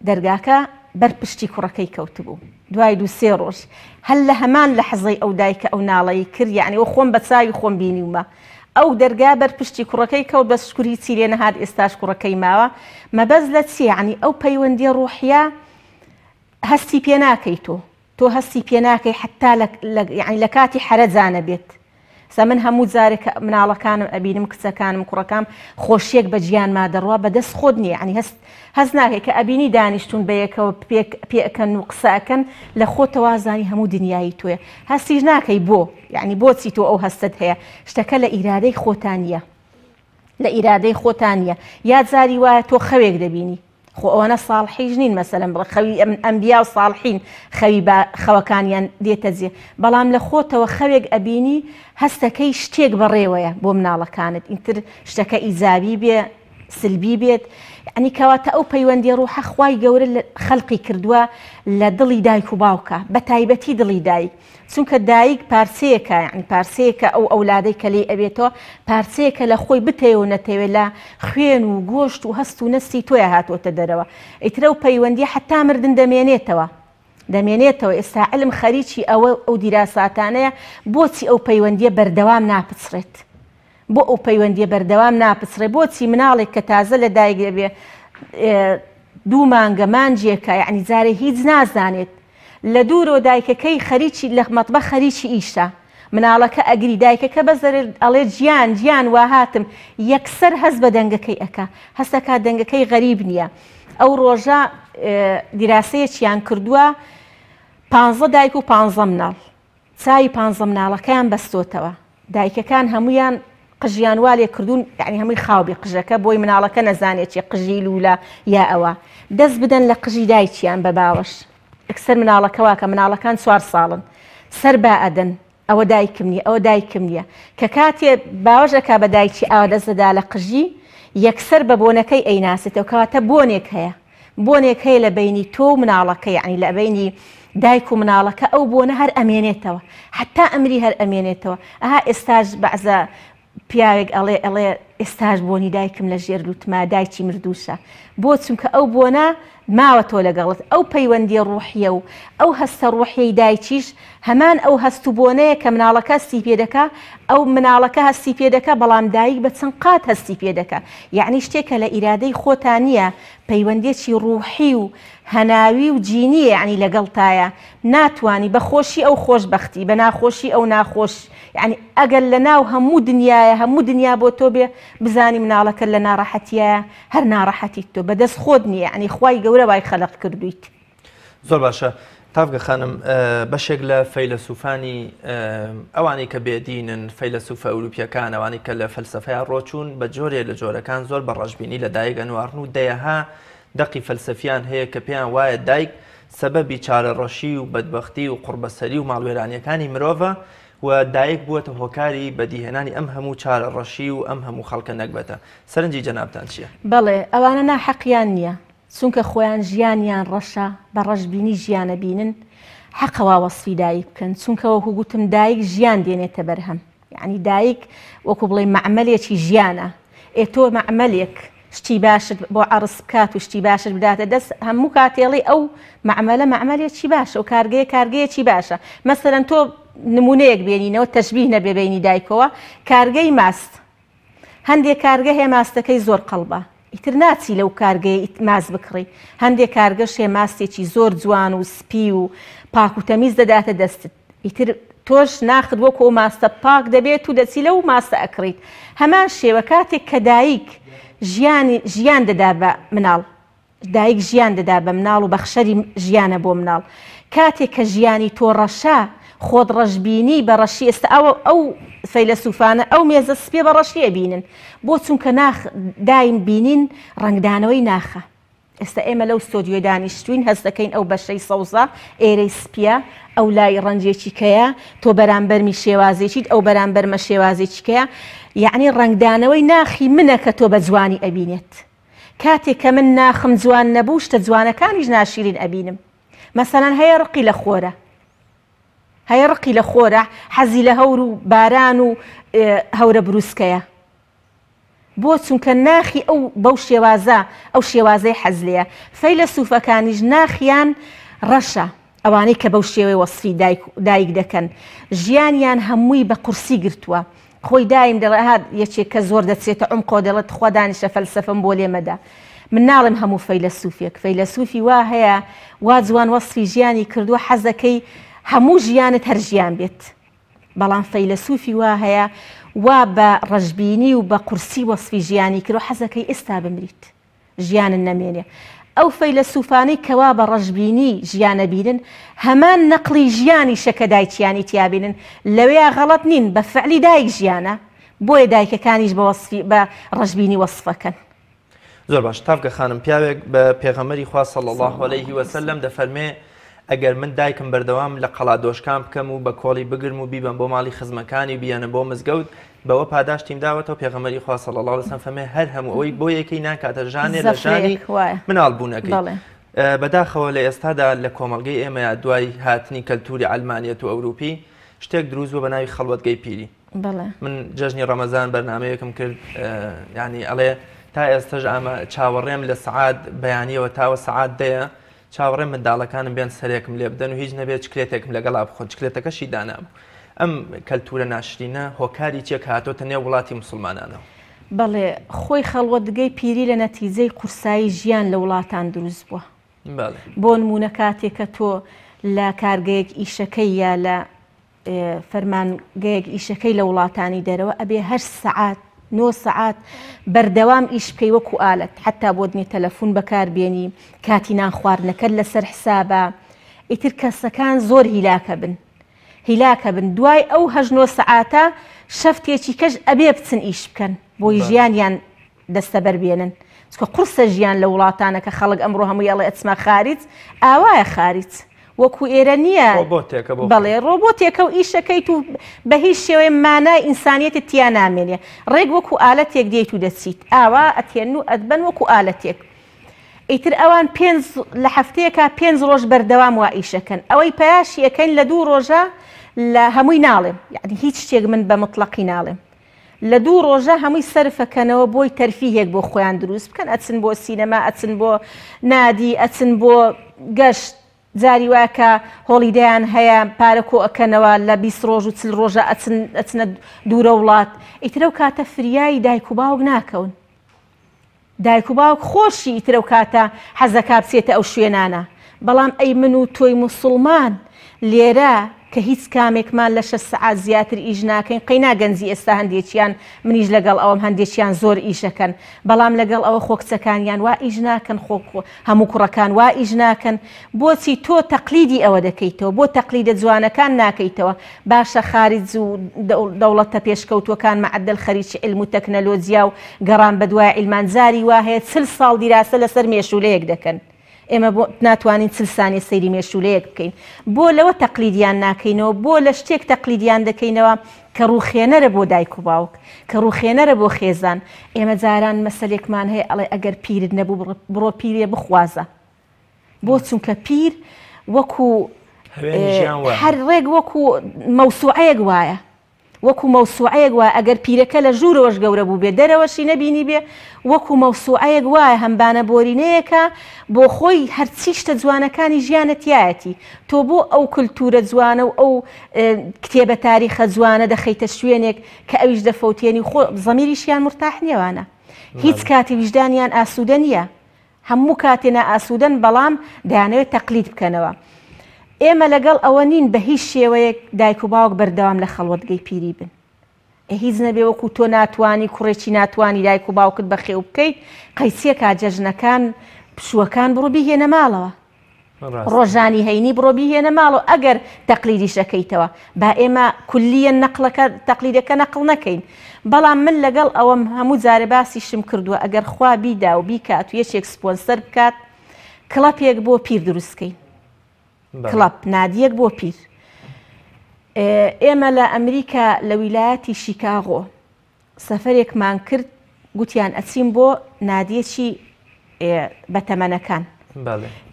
دەرگاکە بەرپشتی کوڕەکەی کەوتبوو دوای 2-3 ڕۆژ هەل لە هەمان لە حەزەی ئەو دایکە ئەو ناڵەی کرد یعنی ئەو خۆم بە چاوی خۆم بینیومە ئەو دەرگا بەرپشتی کوڕەکەی کەوت بە شکوری چی لێ نەهات ئێستاش کوڕەکەی ماوە مەبەز لە چی یعنی ئەو پەیوەندیە ڕوحیە هەستی پێ ناکەی تۆ هەستی پێ ناکەی حتا یعنی لە کاتی حەرەجانە بێت من هەموو جارێک مناڵەکانم ئەبینم کچەکانم کوڕەکەم خۆشیەک بە گیانما دەڕوا بەدەست خۆت نییە ینی هەست ناکەی کە ئەبینی دانیشتون بەیەکەوە پێەکەن و قسەکەن لە خۆتەوە زانی هەموو دنیای تۆیە هەستیش ناکەی بۆ یعنی بۆچی تۆ ئەو هەستت هەیە شتەکە لە ئیرادەی خۆتانیە لە ئیرادەی خۆتانیە یا جاری وایە تۆ خەوێک دەبینی خۆ ئەوەنە ساڵحیش نین مەسەلەن بڵێ خەوی ئەنبیا و ساڵحین خەوی بە خەوەکانیان دێتە جێ بەڵام لە خۆتەوە خەوێک ئەبینی هەستەکەی شتێک بەڕێوەیە بۆ مناڵەکانت ئینتر شتەکە ئیزابی بێ سلبی بێت یعنی کەواتە ئەو پەیوەندی ڕوحە خوای گەورە خەڵقی کردووە لە دڵی دایک و باوکە بە تایبەتی دڵی دایک چونکە دایک پارچەیەکە یعنی پارچەیەکە ئەو ئەولادەی کە لێ ئەبێتەوە پارچەیەکە لە خۆی بتەوێ و نەتەوێت لە خوێن و گۆشت و هەست و نەستی تۆیە هاتوۆتە دەرەوە ئیترە و پەیوەندی حتا مردن دەمێنێتەوە ئێستا علم خەریکی ئەو دیراساتانەیە بۆچی ئەو پەیوەندیە بەردەوام ناپچڕێت بۆ ئەو پەیوەندیە بەردەوام ناپچڕێ بۆچی مناڵێک کە تازە لە دایک دەبێ 2 مانگە مانجیەکە یعنی جارێ هیچ نازانێت لە دوورۆ دایکەکەی خەریکی لە مەتبە خەریکی ئیشە مناڵەکە ئەگری دایکەکە بەزەر ئەڵێ گیان وا هاتم یەکسەر هەست بە دەنگەکەی ئەکا هەستەکە دەنگەکەی غەریب نییە ئەو ڕۆژە دیراسەیەکیان کردووە 15 دایک و 15 مناڵ چاوی 15 مناڵەکەیان بەستۆتەوە دایکەکان هەمویان قژیان وا لێ کردوون یعنی هەمووی خاوبی قژەکە بۆی مناڵەکە نەزانێت چی قژی لولا یا ئەوە دەست بدەن لە قژی دایکیان بە باوەش ئەکسەر مناڵەکەوا کە مناڵەکان 4 ساڵن سەر با ئەدەن ئەوە دایکم نییە ئەوە دایکم نییە کە کاتێ باوەژەکە بە دایکی ئاوا دەستەدا لە قژی یەکسەر بە بۆنەکەی ئەیناسێتەوە کەواتە بۆنێک هەیە لە بینی تۆ و مناڵەکە یعنی لە بینی دایک و مناڵەکە ئەو بۆنە هەر ئەمێنێتەوە حتا ئەمری هەر ئەمێنێتەوە ئەها ئێستاش بەعزە پیاوێک ئەڵێ ئێستاش بۆنی دایکم لە ژێر لوتما دایکی مردووشە بۆ چونکە ئەو بۆنە ماوە تۆ لەگەڵت ئەو پەیوەندی ڕوحیە و ئەو هەستە ڕوحیەی دایکیش هەمان ئەو هەست و بۆنەیە کە مناڵەکە هەستی پێ دەکا ئەو مناڵەکە هەستی پێ دەکا بەڵام دایک بە چەند قات هەستی پێ دەکا یعنی شتێکە لە ئیرادەی خۆتانیە پەیوەندێکی ڕوحی و هەناوی و جینیە یعنی لەگەڵ تایە ناتوانی بە خۆشی ئەو خۆشبەختی بە ناخۆشی ئەو ناخۆش یعنی ئەگەر لە ناو هەموو دنیاە هەموو دنیا بۆ تۆ بێ بزانی مناڵەکە لە ناڕەحەتیە هەر ناڕەحەتیت تۆ بەدەست خۆت نییە یعنی خوای گەورە وای خەلق کردویت زۆر باشە تافگە خانم بەشێک لە فەیلسوفانی ئەوانی کە بێدینن فەیلسوفە ئەوروپیەکان ئەوانی کە لە فەلسەفەیان ڕۆچوون بە جۆرێ لە جۆرەکان زۆر بە ڕەشبینی لە دایک ئەنواردن و دەیەها دەقی فەلسەفیان هەیە کە پێیان وایە دایک سەبەبی چارەڕەشی و بەدبەختی و قوربەسەری و ماڵوێرانیەکانی مرۆڤە و دایک بووەتە هۆکاری بەدیهێنانی ئەم هەموو چارەڕەشی و ئەم هەموو خەڵکە نەکبەتە سەرنجی جەنابتان چییە؟ بەڵێ ئەوانە ناحەقیان نییە چونکە خۆیان ژیانیان ڕەشە بە ڕەشبینی ژیانە بینن حەقەوا وەسفی دایک بکەن چونکە وەکو گوتم دایک ژیان دێنێتە بەرهەم یعنی دایک وەکو بڵێ مەعمەلێکی ژیانە ئێتۆ مەعمەلێک شتی باشت بۆ عەرز بکات و شتی باشت بداتە دەست هەموو کاتێڵی ئەو مەعمەلێکی باشە و کارگەیەکی باشە مەسەلەن تۆ نمونەیەک بێنینەوە تەشبیه نەبێ بینی دایکەوە کارگەی ماست هەندێک کارگە هەیە ماستەکەی زۆر قەڵبە ئیتر ناچی لەو کارگەیە ماست بکڕی هەندێک کارگەش هەیە ماستێکی زۆر جوان و سپی و پاک و تەمیز دەداتە دەستت ئیتر تۆش ناخت وەکو ئەو ماستە پاک دەبێت و دەچی لەو ماستە ئەکڕیت هەمان شێوە کاتێک کە دایک ژیان دەدا بە مناڵ دایک ژیان دەدا بە مناڵ و بەخشەری ژیانە بۆ مناڵ کاتێک کە ژیانی تۆ ڕەشە خۆت ڕەشبینی بە ڕەشی ئێستا ئەو فەیلسوفانە ئەو مێزە سپێ بە ڕەشیە بینن بۆ چونکە دایم بینین ڕنگدانەوەی ناخە ئێستا ئێمە لەو ستۆدیۆ دانیشتوین هەست دەکەین ئەو بەشەی سەوزە ئێرەی سپیە ئەو لای ڕەنجێکی کەیە تۆ بەرامبەرمی شێوازێکیت ئەو بەرامبەرمە شێوازێکی کەیە یعنی ڕنگدانەوەی ناخی منە کە تۆ بە جوانی ئەبینێت کاتێک کە من ناخم جوان نەبوو شتە جوانەکانیش ناشیرین ئەبینم مەسەلەن هەیە ڕقی لە خۆرە حەزی لە هەور و باران و هەورە بروسکەیە بۆ چونکە ناخی ئەو بەو شێوازە ئەو شێوازەی حەز لێیە. فەیلسوفەکانیش ناخیان ڕەشە، ئەوانەی کە بەو شێوەی وەصفی دایک دەکەن، ژیانیان هەمووی بە قورسی گرتووە. خۆی دایم دەڵێ هات یەکێک کە زۆر دەچێتە عمقۆ دەڵێت خوا دانیشە فەلسەفەم بۆ لێمەدا. من ناڵم هەموو فەیلسوفێک، فەیلسوفی وا هەیە وا جوان وەصفی ژیانی کردووە حەزەکەی هەموو ژیانت هەر ژیان بێت. بەڵام فەیلسوفی وا هەیە وا بە ڕەشبینی و بە قورسی وەصفی ژیانی کردو حەزەکەی ئێستا بمریت، ژیانن نەمێنێ. ئەو فەیلسوفانەی کەوا بە ڕەشبینی ژیانە بینن هەمان نەقلی ژیانی شەکە دایکیانی تیابینن، لەوەیە غەڵەت نین، بە فعلی دایک ژیانە، بۆیە دایکەکانیش بە ڕەشبینی وەصفەکەن. زۆر باش. تاکە خانم، پیاوێک بە پێغەمبەری خوا صلی الله علیه و سلم دەفەرمێ ئەگەر من دایکم بەردەوام لە قەڵا دۆشکان بکەم و بە کۆڵی بگرم و بیبم بۆ ماڵی خزمەکانی بیانە بۆ مزگەوت بەوە پاداشتیم داوەتەوە. پێغەمبەری خوا صلی الله علیه و سلم فەرمێ هەر هەموو ئەوەی بۆ یەکەی ناکاتە ژانێ لە ژانی مناڵبوونەکەی. بەداخەوە لە ئێستادا لە کۆمەڵگەی ئێمە دوای هاتنی کەلتوری ئەلمانیەت و ئەوروپی شتێک دروست بووە بە ناوی خەڵوەتگەی پیری. من جەژنی ڕەمەزان بەرنامەیەکم کرد، یعنی ئەڵێ تا ئێستاش ئەمە چاوەڕێم لە سەعات بەیانیەوە تاوە سەعات دەیە چاوەڕێم منداڵەکانم بێن سەرێکم لێ بدەن و هیچ نەبێت چکلێتێکم لەگەڵا بخۆن، چکلێتەکەشی دانابوو. ئەم کەلتورە ناشرینە هۆکاری چێک هاتۆتە نێو وڵاتی مسلمانانەوە. بەڵێ خۆی خەڵوەتگەی پیری لە نەتیجەی قورسایی ژیان لە وڵاتان دروست بووە. بۆ نمونە کاتێکە تۆ لە کارگەیەک ئیشەکەی یا لە فەرمانگەیەک ئیشەکەی لە وڵاتانی دەرەوە ئەبێ 8 سەعات 9 سەعات بەردەوام ئیش بکەی وەکو ئالەت، حتا بۆ دنێ تەلەفۆن بەکاربێنی، کاتی نان خواردنەکەت لەسەر حسابە. ئیتر کەسەکان زۆر هیلاکە بن دوای ئەو 8-9 سەعاتە شەفتێکی کەش ئەبێ بچن ئیش بکەن بۆی ژیانیان دەستەبەر بێنن. چکە قورسە ژیان لە وڵاتانە کە خەڵک ئەمڕۆ هەمووی ئەڵێ ئەچمە خارج، ئاوایە خارج وەکو ئێرە نییە. بەڵێ ڕۆبۆتێکە و ئیشەکەیت و بە هیچ شێوەیە مانای ئینسانیەتی تیا نامێنێ، ڕێک وەکو ئالەتێک دێیت و دەچیت، ئاوا ئەتێن و ئەدبەن وەکو ئالەتێک. ئیتر ئەوان لە هەفتەیەکە 5 ڕۆژ بەردەوام وا ئیشەکەن، ئەوەی پەیاشی ئەەکەین لە 2 ڕۆژە لە هەمووی ناڵێم، یعنی هیچ شتێک من بە مطلقی ناڵێم. لە 2 ڕۆژە هەمووی سەرفەکەنەوە بۆی تەرفیهێک بۆ خۆیان دروست بکەن، ئەچن بۆ سینەما، ئەچن بۆ نادی، ئەچن بۆ گەشت. جاری واکە هۆڵیدەیان هەیە پارەکۆ ئەکەنەوە لە 20 ڕۆژ و 40 ڕۆژە ئەچنە دوورە وڵات. ئیترە و کاتە فریایی دایک و باوک ناکەون، دایک و باوک خۆشی ئیترە و کاتە حەزەکە بچێتە ئەو شوێنانە. بەڵام ئەی من و تۆی موسڵمان لێرە کە هیچ کامێکمان لە 6 سەعات زیاتر ئیش ناکەین، قەینا گەنجی ئێستا هەندێکیان منیش لەگەڵ ئەوم هەندێکیان زۆر ئیشەکەن، بەڵام لەگەڵ ئەوە خۆکچەکانیان وا ئیش ناکەن، هەموو کوڕەکان وا ئیش ناکەن. بۆچی تۆ تەقلیدی ئەوە دەکەیتەوە، بۆ تەقلیدە جوانەکان ناکەیتەوە. باشە خارج و دەوڵەتە پێشکەوتوەکان مەعەدل خەریکی علم و تەکنەلۆجیا و گەڕان بە دوای ئیلمانجاری وا هەیە 40 ساڵ دیراسە لەسەر مێشولەیەک دەکەن، ئێمە بۆ ناتوانین 40 سانیە سەیری مێشولەیەک بکەین. بۆ لەوە تەقلیدیان ناکەینەوە، بۆ لە شتێک تەقلیدیان دەکەینەوە کە ڕووخێنەرە بۆ دایک و باوک، کە ڕووخێنەرە بۆ خێزان. ئێمە جاران مەسەلێکمان هەیە ئەڵێ ئەگەر پیرت نەبوو بڕۆ پیرێ بخوازە، بۆ چونکە پیر وەکو هەر ڕێک وەکو مەوسوعەیەک وایە، وەکو مەوسوعەیەک وایە. ئەگەر پیرەکە لە ژوورەوەش گەورە بوو بێ دەرەوەشی نەبینی بێ، وەکو مەوسوعەیەک وایە هەمبانە بۆرینەیەکە بۆ خۆی هەرچی شتە جوانەکانی ژیانەتیایەتی. تۆ بۆ ئەو کولتورە جوانە و ئەو کتێبە تاریخە جوانە دەخەیتە شوێنێک کە ئەویش دەفەوتێنی خۆ زەمیریشیان مرتاح نیەوانە، هیچ کاتی ویژدانیان ئاسوودە نییە، هەموو کاتێنە ئاسوودەن، بەڵام دەیانەوێت تەقلید بکەنەوە. ئێمە لەگەڵ ئەوە نین بە هیچ شێوەیەک دایک و باوک بەردەوام لە خەڵوەتگەی پیری بن. هیچ نەبێ وەکو تۆ ناتوانی کوڕێکی ناتوانی دایک و باوکت بەخێو بکەیت، قەیسیەکە جەژنەکان پشووەکان بڕۆ بیهێنە ماڵەوە، ڕۆژانی هەینی بڕۆ بیهێنە ماڵەوە ئەگەر تەقلیدی شەکەیتەوە. با ئێمە کولیە تەقلیدەکە نەقڵ نەکەین. بەڵام من لەگەڵ ئەوەم هەموو جارە باسیشم کردووە ئەگەر خوا بیدا و بیکات و یەکێک سپۆنسەر بکات کڵەپێک بۆ پیر دروستکەین، کڵەپ نادیەک بۆ پیر. ئێمە لە ئەمریکا لە ویلایەتی شیکاغۆ سەفەرێکمان کرد، گوتیان ئەچین بۆ نادیەکی بەتەمەنەکان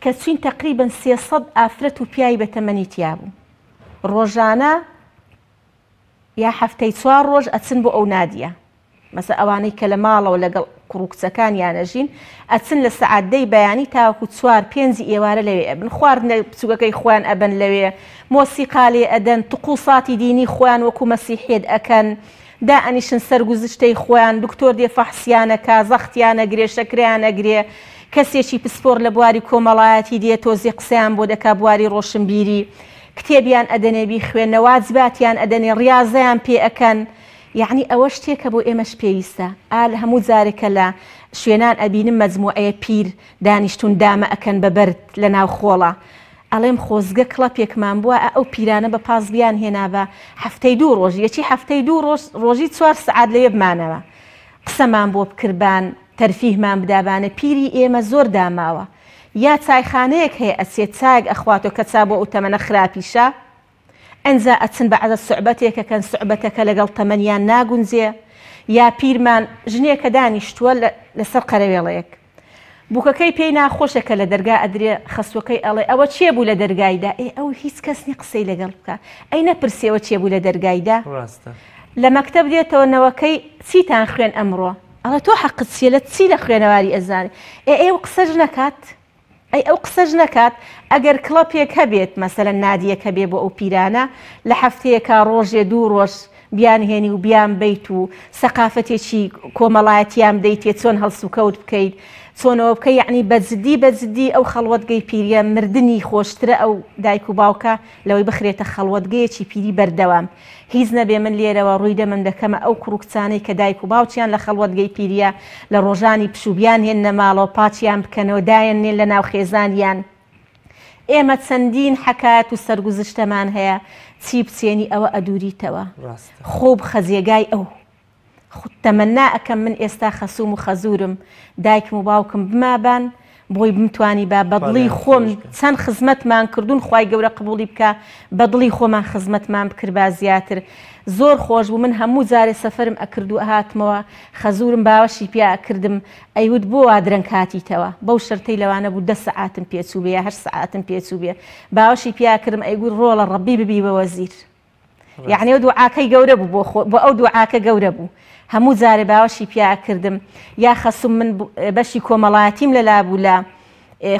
کە چین تقریبا 300 ئافرەت و پیاوی بەتەمەنی تیا بوو. ڕۆژانە یا هەفتەی 4 ڕۆژ ئەچن بۆ ئەو نادیە مەسە ئەوانەی کە لە ماڵەوە لەگەڵ کوڕکچەکانیان ئەژین ئەچن لە سەعاتدەی بەیانی تاوەکو 4-5 ئێوارە لەوێ ئەبن خواردنە بچووکەکەی خۆیان ئەبن لەوێ مۆسیقا لێ ئەدەن طقوساتی دینی خۆیان وەکو مەسیحێت ئەکەن دائەنیشن سەرگوزشتەی خۆیان دکتۆر دێ فەحسیانەکە زەختیان ئەگرێ شەکریان ئەگرێ کەسێکی پسپۆر لە بواری کۆمەڵایەتی دێ تۆزی قسەیان بۆ دەکا بواری ڕۆشنبیری کتێبیان ئەدەنێبی خوێنە واجباتیان ئەدەنێ ڕاضەیان پێ ئەەکەن یعنی ئەوە شتێکە بۆ ئێمەش پێویستە ئال هەموو جارێکە لە شوێنان ئەبینم مەجموعەیە پیر دانیشتون دامە ئەکەن بەبەرد لە ناو خۆڵە ئەڵێم خۆزگە کڵەپێکمان بووە ئەو پیرانە بە پاسبیان هێنا بە هەفتەی 2 ڕۆژ یەکی هەفتەی 2 ڕۆژی 4 سعات لەوێ بمانەوە قسەمان بۆ بکربان تەرفیهمان بدابانە پیری ئێمە زۆر داماوە یا چایخانەیەک هەیە ئەچێت چاک ئەخواتەوە کە چا بۆ ئەو تەمەنە خراپیشە ئەنجا ئەچن بە عەدە سوعبەتێکەکەن سوعبەتەکە لەگەڵ تەمەنیان ناگونجێ یا پیرمان ژنێکە دانیشتووە لەسەر قەرەوێڵەیەک بووکەکەی پێی ناخۆشەکە لە دەرگا ئەدرێ خەسوەکەی ئەڵێ ئەوە چێ بوو لە دەرگایدا ئەو هیچ کەسنی قسەی لەگەڵ بکە ئەی نەپرسیەوە چێ بوو لە دەرگایدا لە مەکتەب دێتەوە نەوەکەی چیتان خوێن ئەمڕۆ ئەڵە تۆ حەقت چیە لە چی لە خوێنەواری ئەزانێ ئێوە قسەش نەکات ئەو قسەش نەکات ئەگەر کڵەپێک هەبێت مەسەلەن نادیەکە بێ بۆ ئەو پیرانە لە هەفتەیەکە ڕۆژێ 2 ڕۆژ بیان هێنی و بیان بیت و سەقافەتێکی کۆمەڵایەتیان بدەیتێ چۆن هەڵسوکەوت بکەیت چۆنەوە بکە یعنی بەجددی ئەو خەڵوەتگەی پیریە مردنی خۆشترە ئەو دایک و باوکە لەوەی بخرێتە خەڵوەتگەیەکی پیری بەردەوام هیچ نەبێ من لێرەوە ڕوویدە من دەکەمە ئەو کوڕکچانەی کە دایک و باوچیان لە خەڵوەتگەی پیریە لە ڕۆژانی پشوبیان هێنە ماڵەوە پاچیان بکەنەوە دایەنێن لە ناو خێزانیان ئێمە چەندین حەکات و سەرگوزشتەمان هەیە چی بچێنی ئەوە ئەدووریتەوە خۆب خەزیێگای ئەو تەمەنا ئەەکەم من ئێستا خەسووم و خەزورم دایکم و باوکم بمابان بۆی بمتوانی با بەدڵی خۆم چەند خزمەتمان کردوون خوای گەورە قبوڵی بکە بەدڵی خۆمان خزمەتمان بکرد زیاتر زۆر خۆش بوو من هەموو جارێ سەفرم ئەکرد و ئەهاتمەوە خەزورم باوەشی پیا ئەکردم ئەیوت بۆ وا درەنگ کاتیتەوە بەو شەرتەی لەوانە بوو 10 سعاتم پێچوو بێ 8 سعاتم پێچوو بێ باوەشی پیاکردم ئەیگوت ڕۆڵە ڕەبی ببی بە وەزیر یعنی ئەو دوعاکەی گەورە بوو بۆ ئەو دوعاکە گەورە بوو هەموو جارێ باوەشی پیاکردم یا خەسوم من بەشی کۆمەڵایەتیم لەلا بوو لە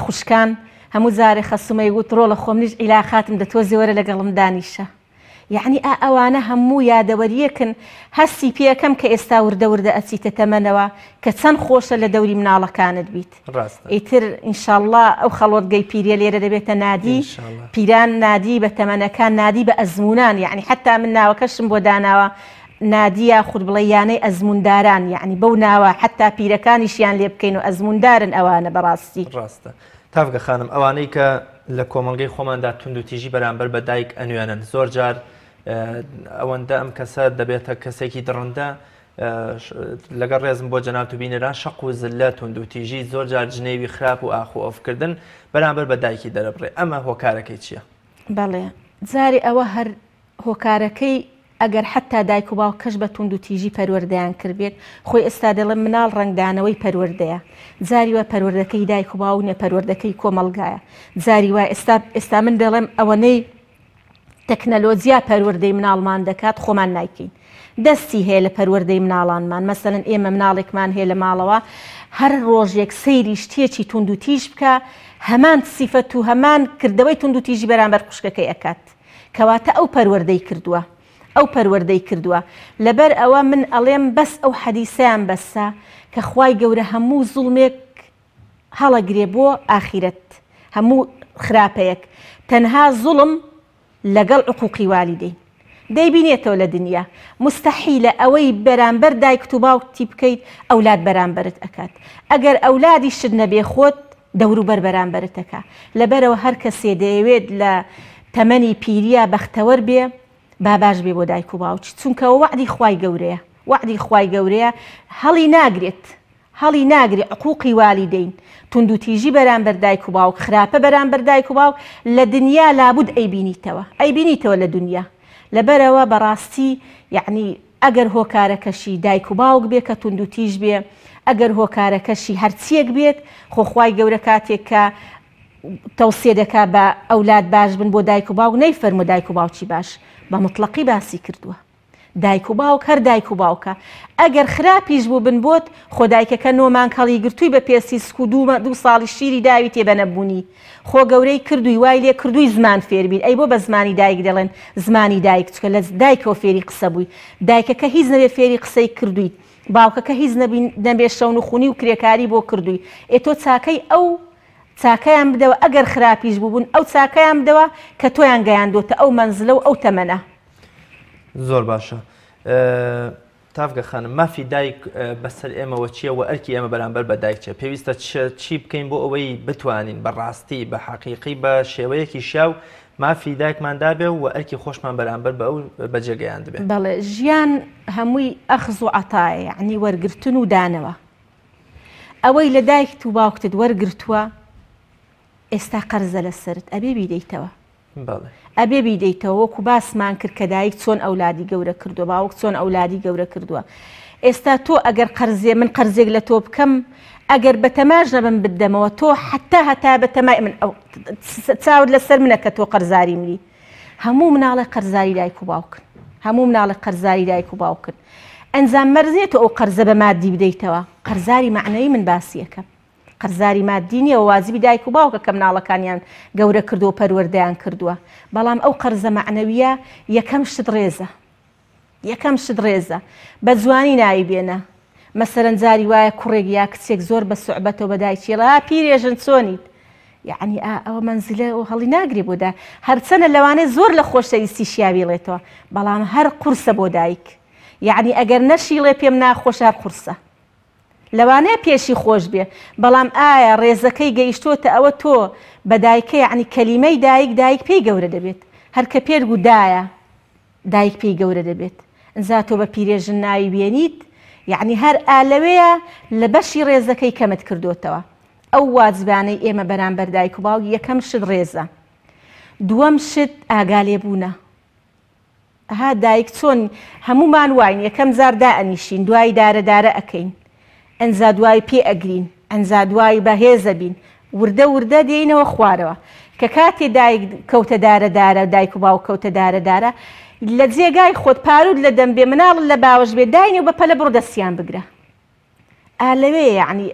خوشکان هەموو جارێ خەسومە یگوت ڕۆڵە خۆم نیش عیلاخاتم دەتۆزی وەرە لەگەڵم دانیشە یعنی ئەوانە هەموو یادەوەریەکن هەستی پێەکەم کە ئێستا وردە ئەچیتە تەمەنەوە کە چەند خۆشە لە دەوری مناڵەکانت بیت ئیتر ئینشاءالله ئەو خەڵوەتگەی پیرە لێرە دەبێتە نادی پیران نادی بە تەمەنەکان نادی بە ئەزمونان یعنی حتا من ناوەکەشم بۆ داناوە نادیە خود بڵێ یانەی ئەزمونداران یعنی بەو ناوە حتا پیرەکانیشیان لێ بکەین و ئەزموندارن ئەوانە بەڕاستی ڕاستە تافگە خانم ئەوانەی کە لە کۆمەڵگەی خۆماندا تونند و تیژی بەرامبەر بە دایک ئەنوێنن زۆر جار ئەوەندە ئەم کەسە دەبێتە کەسێکی دڕندە لەگەڵ ڕێزم بۆ جەناب و بینەران شەق و زلە تونند و تیژی زۆر جار جنێوی خراپ و ئاخ و ئۆفکردن بەرامبەر بە دایکی دەرەبڕێ ئەمە هۆکارەکەی چییە؟ بەڵێ جاری ئەوە هەر هۆکارەکەی ئەگەر حتا دایک و باو کەش بە تونند و تیژی پەروەردەیان کردبێت خۆی ئێستا دەڵێن مناڵ ڕنگدانەوەی پەروەردەیە جاری وە پەروەردەکەی دایک و باو نە پەروەردەکەی کۆمەڵگایە جاری وە ئێستا من دەڵێم ئەوەنەی تەکنەلۆجیا پەروەردەی مناڵمان دەکات خۆمان نایکەین دەستی هەیە لە پەروەردەی مناڵانمان مەسەلەن ئێمە مناڵێکمان هەیە لە ماڵەوە هەر ڕۆژێک سەیری شتێکی تونند و تیژ بکە هەمان سیفەت و هەمان کردەوەی تونند و تیژی بەرامبەر خوشکەکەی ئەکات کەواتە ئەو پەروەردەی کردووە ئەو پەروەردەی کردووە لەبەر ئەوە من ئەڵێم بەس ئەو حەدیسەیان بەسە کە خوای گەورە هەموو زوڵمێک هەڵەگرێ بۆ ئاخیرەت هەموو خراپەیەک تەنها زوڵم لەگەڵ عقوقی والیدەین دەیبینێتەوە لە دنیا مستەحیلە ئەوەی بەرامبەر دایک و باوکی بکەیت ئەولاد بەرامبەرت ئەکات ئەگەر ئەولادی شت نەبێ خۆت دەوروبەر بەرامبەرت ئەکا لەبەرەوە هەر کەسێ دەیەوێت لە تەمەنی پیریە بەختەوەر بێ با باش بێ بۆ دایک و باوچ چونکە وعدی خوای گەورەیە وعدی خوای گەورەیە هەڵی ناگرێت عقوقی والیدەین تونند و تیژی بەرامبەر دایک و باوک خراپە بەرامبەر دایک و باوک لە دنیا لابد ئەیبینیتەوە لە دنیا لەبەرەوە بەڕاستی یعنی ئەگەر هۆکارەکەشی دایک و باوک بێ کە تونند و تیژ بێ ئەگەر هۆکارەکەشی هەرچیەک بێت خۆخوای گەورە کاتێک کە تەوسیە دەکا بە ئەولاد باش بن بۆ دایک و باوک نەیفەرموو دایک و باوکی باش بە مطلقی باسی کردووە دایک و باوک هەر دایک و باوکە ئەگەر خراپیش بوو بن بۆت خۆ دایکەکە نۆمان کەڵی گرتووی بە پێسی سکو دوو ساڵی شیری داوی تێبە نەبوونی خۆ گەورەی کردووی وای لێ کردووی زمان فێربین ئەی بۆ بە زمانی دایک دەڵێن زمانی دایک چکە لە دایکەوە فێری قسە بووی دایکەکە هیچ نەبێ فێری قسەی کردووی باوکەکە هیچ نەبێ شەون و خونی و کرێکاری بۆ کردووی ئێ تۆ چاکەی ئەو چاکەیان بدەوە ئەگەر خراپیش بوون ئەو چاکەیان بدەوە کە تۆیان گەیاندۆتە ئەو مەنزلە و ئەو تەمەنە. زۆر باشە. تافگە خانم مافی دایک بەسەر ئێمەوە چییە و ئەرکی ئێمە بەرامبەر بە دایک چێ پێویستە چی بکەین بۆ ئەوەی بتوانین بەڕاستی بە حەقیقی بە شێوەیەکی شیاو مافی دایکماندا بێ و ئەرکی خۆشمان بەرامبەر بە ئەو بەجێگەیان دەبێت. بەڵێ ژیان هەمووی ئەخز و عەتایە یعنی وەرگرتن و دانەوە ئەوەی لە دایکت و باوکتت وەرگرتووە ئێستا قەرزە لەسەرت ئەبێ بیدەیتەوە ئەبێ بیدەیتەوە وەکو باسمان کرد کە دایک چۆن ئەولادی گەورە کردووە باوک چۆن ئەولادی گەورە کردووە ئێستا تۆ ئەگەر قەرزێ من قەرزێک لە تۆ بکەم ئەگەر بە تەماژ نەبم بدەمەوە تۆ هەتا بە تەمای من چاود لەسەر منە کە تۆ قەرزاری ملی هەموو مناڵە قەرزاری دایک و باوکن هەموو مناڵە قەرزاری دایک و باوکن ئەنجام مەرزێت ئەو قەرزە بە مادی بدەیتەوە قەرزاری معنەوی من باسیەکەم قەرزاری مادی نیە و وازیبی دایک و باوکە کە مناڵەکانیان گەورە کردووە پەروەردەیان کردووە بەڵام ئەو قەرزە معنەویە یەکەم شت ڕێزە بە جوانی ناوی بێنە مەسەرەن جاری وایە کوڕێک یا کچێک زۆر بە سوعبەتەوە بە دایکیڵا پیرێژن چۆنیت یعنی ئەوە منزلە و هەڵی ناگرێ بۆدا هەرچەنە لەوانەیە زۆر لە خۆشەویستی شیاویڵێتەوە بەڵام هەر قورسە بۆ دایک یعنی ئەگەر نەشیڵێ پێم ناخۆش هەر قورسە لەوانەیە پێشی خۆش بێ بەڵام ئایا ڕێزەکەی گەیشتۆتە ئەوە تۆ بە دایکە یعنی کەلیمەی دایک پێی گەورە دەبێت هەر کە پێرگو دایە دایک پێی گەورە دەبێت ئەنجا تۆ بە پیرێژن ناوی بێنیت یعنی هەر ئالەوەیە لە بەشی ڕێزەکەی کەمت کردوتەوە ئەو واجبانەی ئێمە بەرامبەر دایک و باوک یەکەم شت ڕێزە دووەم شت ئاگالێبوونە ئەها دایک چۆن هەمومان واین یەکەم جار دائەنیشین دوای دارە ئەکەین ئەنجا دوای پێ ئەگرین ئەنجا دوای بەهێزە بین وردە دێینەوە خوارەوە کە کاتێ دایک کەوتە دارە دایک و باوک کەوتە دارە لە جێگای خۆت پارود لە دەمبێ مناڵ لە باوەش بێ داینەوە بە پەلە بڕۆ دەستیان بگرە لەوێ یعنی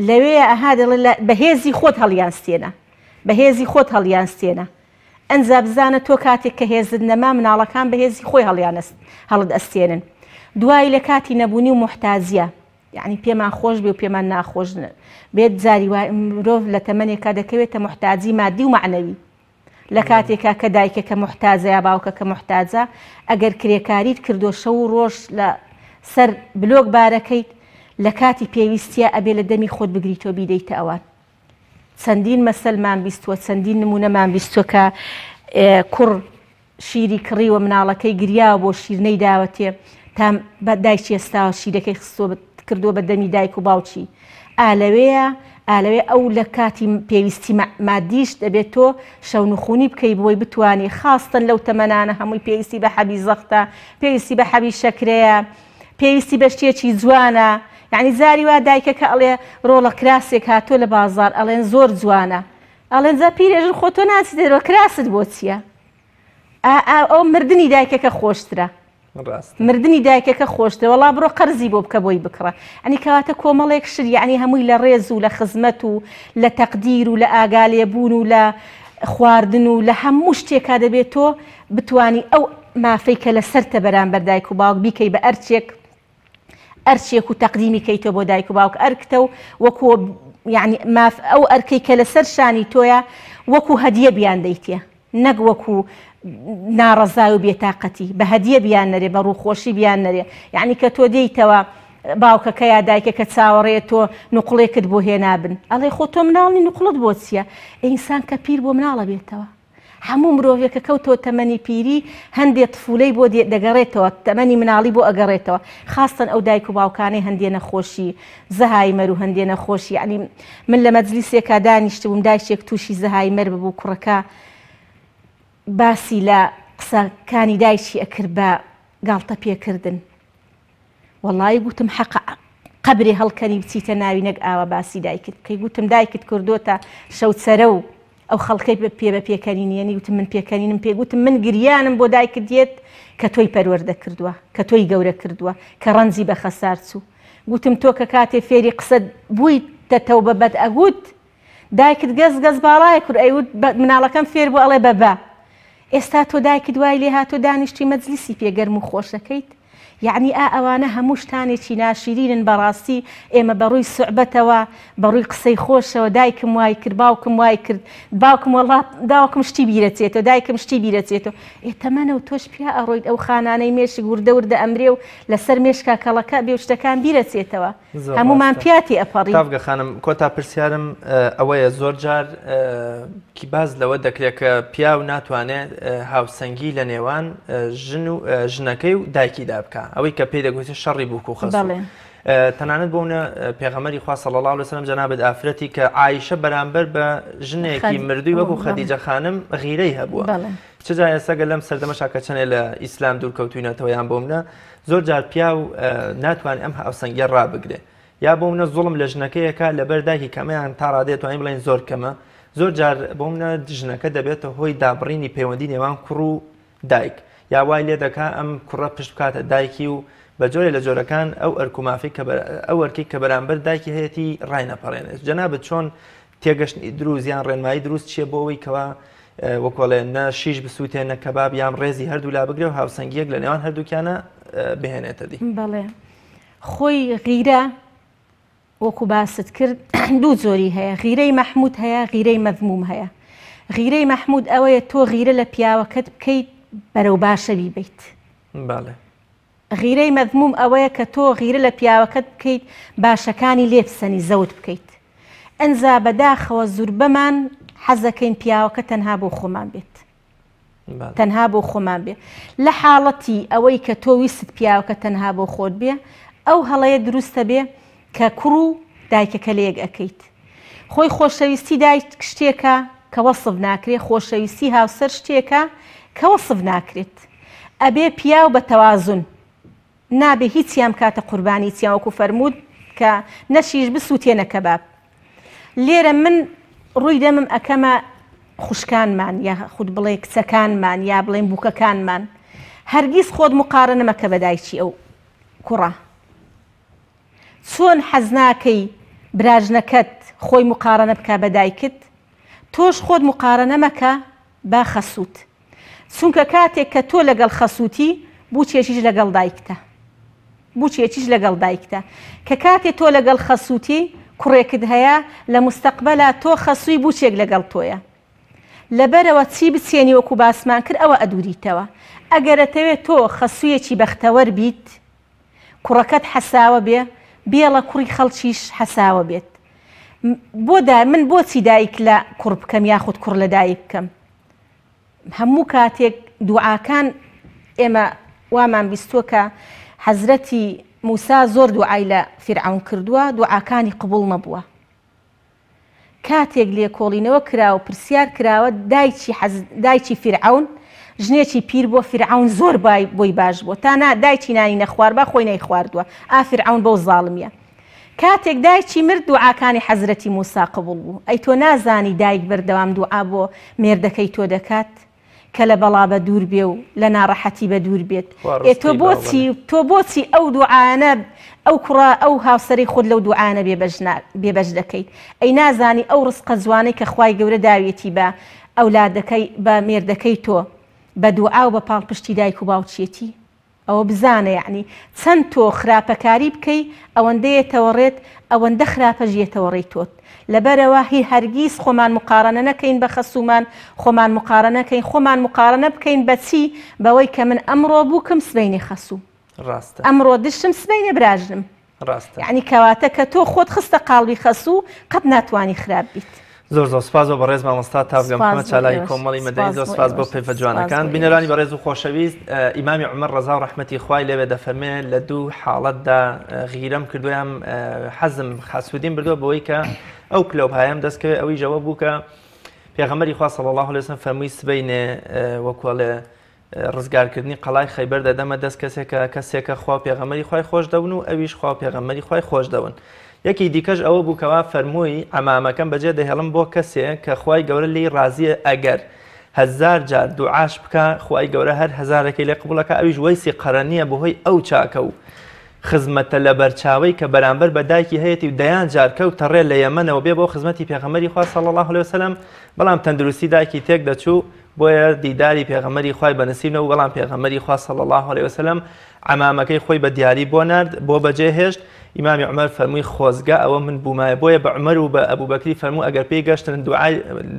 لەوێ ئەها دەڵێ بەهێزی خۆت هەڵیان ستێنە ئەنجا بزانە تۆ کاتێک کە هێزت نەما مناڵەکان بەهێزی خۆی هەڵت ئەستێنن دوای لە کاتی نەبوونی و محتاجیە یعنی پێمان خۆش بێ و پێمان ناخۆش بێت جاری وای مرۆڤ لە تەمەنێکا دەکەوێتە محتاجی مادی و معنەوی لە کاتێکا کە دایکەکە محتاجە یا باوکەکە محتاجە ئەگەر کرێکاریت کردو شەو و ڕۆژ لە سەر بلۆک بارەکەیت لە کاتی پێویستیە ئەبێ لە دەمی خۆت بگریتەوە بیدەیتە ئەوان چەندین مەسەلمان بیستووە چەندین نمونەمان بیستووە کە کوڕ شیری کڕیوە مناڵەکەی گریاوە بۆ شیرنەی داوەتێ تا دایکی ئێستاوە شیرەکەی کردووە بە دەمی دایک و باوچی ئالەوێ ئەو لە کاتی پێویستی مادیش دەبێت تۆ شەونخونی بکەی بۆی بتوانێ خاستن لەو تەمەنانە هەمووی پێویستی بە حەبی زەختە پێویستی بە حەبی شەکرەیە پێویستی بە شتێکی جوانە یعنی زاری وا دایکەکە ئەڵێ ڕۆڵە کراسێک هاتۆ لە بازار ئەڵێن زۆر جوانە ئەڵێن جا پیرێژن خۆ تۆ ناچی دەرەوە کراست بۆ چییە ئەو مردنی دایکەکە خۆشترە مردنی دایکەکە خۆشترە وەڵا بڕۆ قەرزی بۆ بکە بۆی بکڕە ئەنی کەواتە کۆمەڵێک شت یعنی هەمووی لە ڕێز و لە خزمەت و لە تەقدیر و لە ئاگالێبوون و لە خواردن و لە هەموو شتێکا دەبێت تۆ بتانی ئەو مافەی کە لە سەرتە بەرامبەر دایک و باوک بیکەی بە ئەرچێک و تەقدیمی کەیتۆ بۆ دایک و باوک ئەرکتە و وەکو یعنی ئەو ئەرکەی کە لەسەر شانی تۆیە وەکو هەدیە بیان دەیتێ نەک وەکو ناڕەزای و بێتاقەتی بە هەدیە بیان نەرێ بە ڕووخۆشی بیان نەرێ یعنی کە تۆ دەیتەوە باوکەکە یا دایکەکە چاوەڕێ تۆ نوقڵێکت بۆ هێنابن ئەڵێ خۆ تۆ مناڵی نوقڵت بۆ چییە ئینسان کە پیر بۆ مناڵە بێتەوە هەموو مرۆڤێکە کەوتەوە تەمەنی پیری هەندێک طفولەی بۆ دەگەڕێتەوە تەمەنی مناڵی بۆ ئەگەڕێتەوە خاستن ئەو دایک و باوکانەی هەندێ نەخۆشی زەهایمەر و هەندێ نەخۆشی یعنی من لە مەجلیسێکا دانیشتبووم دایشێک تووشی زەهایمەر ببوو کوڕەکە باسی لە قسەکانی دایکی ئەکرد بە گاڵتە پێکردن وەڵی گوتم حەق قەبرێ هەڵکەنی بچیتە ناوی نەک ئاوە باسی دایکت بکەی گوتم دایکت کردوتە شەوچەرە و ئەو خەڵکەی بە پێکەنینێنی وتم من پێکەنینم پێگوتم من گریانم بۆ دایکت دێت کە تۆی پەروەردە کردووە کە تۆی گەورە کردووە کە ڕەنجی بە خەسار چوو گوتم تۆ کە کاتێ فێری قسە بوویتەوە بە بەد ئەگوت دایکت گەز باڵایە کورد ئەیوت مناڵەکەم فێر بۆ ئەڵێ بەبا ئێستا تۆ دایکت دوای لێ هاتۆ دانیشتی مەجلیسی پێگەرم و خۆشەکەیت یعنی ئەوانە هەموو شتانێکی ناشرینن بەڕاستی ئێمە بەڕووی سوعبەتەوە بەڕووی قسەی خۆشەوە دایکم وای کرد باوکم وای کرد باوکم وەڵات داوکم شتی بیرەچێتەوە دایکم شتی بیرەچێتەوە ئێتەمەنە و تۆش پیا ئەڕۆیت ئەو خانانەی مێشک وردە وردە ئەمرێ و لەسەر مێشکا کەڵەکە بێ شتەکان بیرەچێتەوە هەمومان پیاتی ئەپەڕی تافگە خانم کۆتا پرسیارم ئەوەیە زۆر جار کی باز لەوە دەکرێت کە پیا و ناتوانێت هاوسەنگی لە نێوان ژن و ژنەکەی و دایکیدا بکە ئەوەی کە پێی دەگوتێت شەڕی بووک و خەسوو تەنانەت بۆونە پێغەمبەری خوا صلی الله علیه وسلم جەنابەت ئافرەتی کە عایشە بەرامبەر بە ژنێکی مردووی وەکو خەدیجە خانم غیرەی هەبووە چ جا ئێستا لەم سەردەمەشا کە چەندێ لە ئیسلام دوورکەوتوینەتەوە یان بۆمنە زۆر جار پیا و ناتوانێت ئەم هاوسەنگیە ڕابگرێ یا بۆمنە زوڵم لە ژنەکەیەکە لەبەر دایکی کەمەیان تا ڕادێت توانین بڵێن زۆر کەمە زۆر جار بۆمنە ژنەکە دەبێتە هۆی دابڕینی پەیوەندی نێوان کوڕ و دایک یا وای لێ دەکا ئەم کوڕە پشت بکاتە دایکی و بە جۆرێ لە جۆرەکان ئەو ئەرکومافی ئەو ئەرکی کە بەرامبەر دایکی هەیەی ڕاینەپەڕێنێت جەنابەت چۆن تێگەشتنی دروست یان ڕێنمایی دروست چیە بۆ ئەوەی کەوا وەکۆڵێ نە شیش بسووتێنە کەباب یان ڕێزی هەردوو لا بگرێ و هاوسەنگیەک لە نێوان هەردووکیانە بهێنێتە دی بەڵێ خۆی غیرە وەکو باست کرد دوو جۆری هەیە غیرەی مەحموود هەیە غیرەی مەذموم هەیە غیرەی مەحموود ئەوەیە تۆ غیرە لە پیاوەکەت بکەیت بەرەو باشە بیبیت غیرەی مەذموم ئەوەیە کە تۆ غیرە لە پیاوەکەت بکەیت باشەکانی لێبسەنی زەوت بکەیت ئەنجا بەداخەوە زوربەمان حەزەکەین پیاوەکە تەنها بۆ خۆمان بێت تەنها بۆ خۆمان بێ لە حاڵەتی ئەوەی کە تۆ ویست پیاوەکە تەنها بۆ خۆت بێ ئەو هەڵەیە دروستە بێ کە کوڕ و دایکەکە لە یەک ئەەکەیت خۆی خۆشەویستی دایک شتێکە کە وەسف ناکرێت خۆشەویستی هاوسەر شتێکە کە وەسف ناکرێت ئەبێ پیاو بە تەوازن نابێ هیچیان کاتە قوربانی چیان وەکو فەرموود کە نەشیش بسووتێنە کەباب لێرە من ڕووی دەمم ئەکەمە خوشکانمان یا خود بڵێ کچەکانمان یا بڵێن بووکەکانمان هەرگیز خۆت مقارنە مەکە بە دایکی ئەو کوڕە چۆن حەز ناکەی براژنەکەت خۆی مقارنە بکە بە دایکت تۆش خۆت مقارنە مەکە با خەسووت چونکە کاتێک کە تۆ لەگەڵ خەسووتی بوچێکیش لەگەڵ دایکتە بوچێکیش لەگەڵ دایکتە کە کاتێک تۆ لەگەڵ خەسووتی کوڕێکت هەیە لە مستەقبەلا تۆ خەسووی بوچێک لەگەڵ تۆیە لەبەرەوە چی بچێنی وەکو باسمان کرد ئەوە ئەدووریتەوە ئەگەرەتەوێت تۆ خەسوویەکی بەختەوەر بیت کوڕەکەت حەساوە بێ بێڵە کوڕی خەڵکیش حەساوە بێت من بۆچی دایک لە کوڕ بکەم یاخود کوڕ لە دایک بکەم هەموو کاتێک دوعاکان ئێمە وامان بیستووە کە حەزرەتی موسا زۆر دوعای لە فیرعەون کردووە دوعاکانی قبوڵ نەبووە کاتێک لێکۆڵینەوە کراوە پرسیار کراوە دایکی فیرعەون ژنێکی پیر بۆ فیرعەون زۆر بۆی باش بووە تا دایکی نانی نەخوار با خۆی نەی خواردووە فیرعەون بەو زاڵمیە کاتێک دایکی مرد دوعاکانی حەزرەتی موسا قبوڵ بوو ئەی تۆ نازانی دایک بەردەوام دوعا بۆ مێردەکەی تۆ دەکات کە لە بەڵا بە دوور بێ و لە ناڕەحەتی بە دوور بێت تۆ بۆچی ئەو دوعانە ئەو کوڕە ئەو هاوسەری خۆت لەو دوعانە بێبەش دەکەیت ئەی نازانی ئەو ڕزقە جوانەی کە خوای گەورە داوێتی بە ئەولادەکەی بە مێردەکەی تۆ بە دوعا و بە پاڵپشتی دایک و باوچێتی ئەوە بزانە یعنی چەند تۆ خراپەکاری بکەی ئەوەندەیەتەوە ڕێت ئەوەندە خراپە ژێتەوە ڕێی تۆت لەبەرەوە هی هەرگیز خۆمان مقارنە نەکەین بە خەسوومان خۆمان مقارنەکەین خۆمان مقارنە بکەین بەچی بەوەی کە من ئەمڕۆ بووکم سبەینی خەسوو ئەمڕۆ دشتم سبەینێ براژنم یعنی کەواتە کە تۆ خۆت خستە قاڵبی خەسوو قەت ناتوانی خراپ بیت زۆر سپاس بۆ بەڕێز مامۆستا تاوگەم محەممەد چالایی کۆمەڵی مەدەنی زۆر سپاس بۆ پێیفە جوانەکان بینەرانی بەڕێز و خۆشەویست ئیمامی عومەر ڕەزا و ڕەحمەتی خوای لێوێ دەفەرمێن لە دوو حاڵەتدا غیرەم کردویان حەزم خاسوودین بردووە بەوەی کە ئەو کلۆپایەم دەستکەوێت ئەوەی جەوە بوو کە پێغەمبەری خوا صلی الله علیه وسلم فەرمووی سبەینێ وەکوڵێ ڕزگارکردنی قەڵای خەیبەر دەدەمە دەست کەسێکە خوا پێغەمبەری خوای خۆش دەون و ئەویش خوا پێغەمبەری خوای خۆش دەون یەکی دیکەش ئەوە بوو کەوا فەرمووی ئەمامەکەم بەجێ دەهێڵم بۆ کەسێک کە خوای گەورە لێی ڕازیە ئەگەر 1000 جار دوعاش بکە خوای گەورە هەر 1000ەکەی لێ قبوڵەکە ئەویش وەیسی قەرەنیە بەهۆی ئەو چاکە و خزمەتە لە بەرچاوی کە بەرامبەر بە دایکی هەیەی و دەیان جار کەوتە ڕێ لە یەمەنەوە بێ بۆ خزمەتی پێغەمبەری خوا صلی الله علیه وسلم بەڵام تەندروستی دایکی تێک دەچوو بۆیە دیداری پێغەمبەری خوای بەنسیبنەوە بەڵام پێغەمبەری خوا صلی الله علیه وسلم عەمامەکەی خۆی بە دیاری بۆ نارد بۆ بەجێهێشت ئیمامی عومەر فەرمووی خۆزگە ئەوە من بوومایە بۆیە بە عومەر و بە ئەبوبەکری فەرموو ئەگەر پێی گەشتن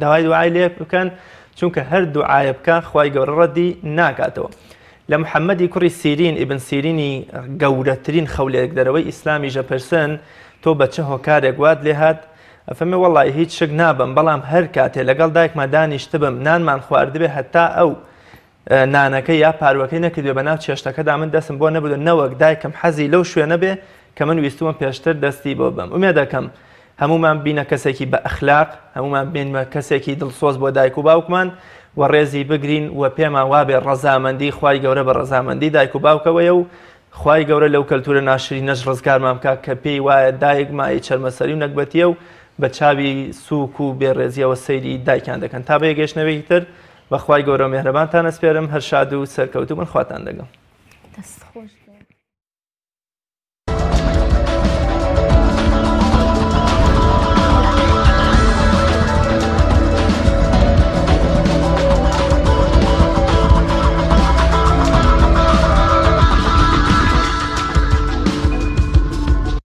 داوای دوعای لێ بکەن چونکە هەر دوعایە بکە خوای گەورە ڕەدی ناکاتەوە. لە محەممەدی کوڕی سیرین ئیبن سیرینی گەورەترین خەولێکدەرەوەی ئیسلامی ژەپرسن تۆ بە چه هۆکارێک وات لێ هات ئەفەرمێ وەڵی هیچ شک نابم بەڵام هەر کاتێ لەگەڵ دایکما دانیشتبم نانمان خواردبێ هەتا ئەو نانەکەی یا پاروەکەی نەکردوێ بە ناو چێشتەکەدا من دەستم بۆ نەبوو نەوەک دایکم حەزی لەو شوێنە بێ کە من ویستومە پێشتر دەستی بۆ بم ومێ دەکەم هەمومان بینە کەسێکی بە ئەخلاق هەمومان بینمە کەسێکی دڵسۆز بۆ دایک و باوکمان و ڕێزی بگرین و پێمان وابێ ڕەزامەندی خوای گەورە بە ڕەزامەندی دایک و باوکەوەیە و خوای گەورە لەو کەلتورە ناشری نەش ڕزگارمان بکە کە پێی وایە دایک مای چەرمەسەری و نەکبەتیە و بە چاوی سووک و بێڕێزیەوە سەیری دایکیان دەکەن تا بە یەگەشتنەوەی تر بە خوای گەورە و مێهرەبانتان ئەسپێرم هەر شاد و سەرکەوتوو من خواتان دەگەم.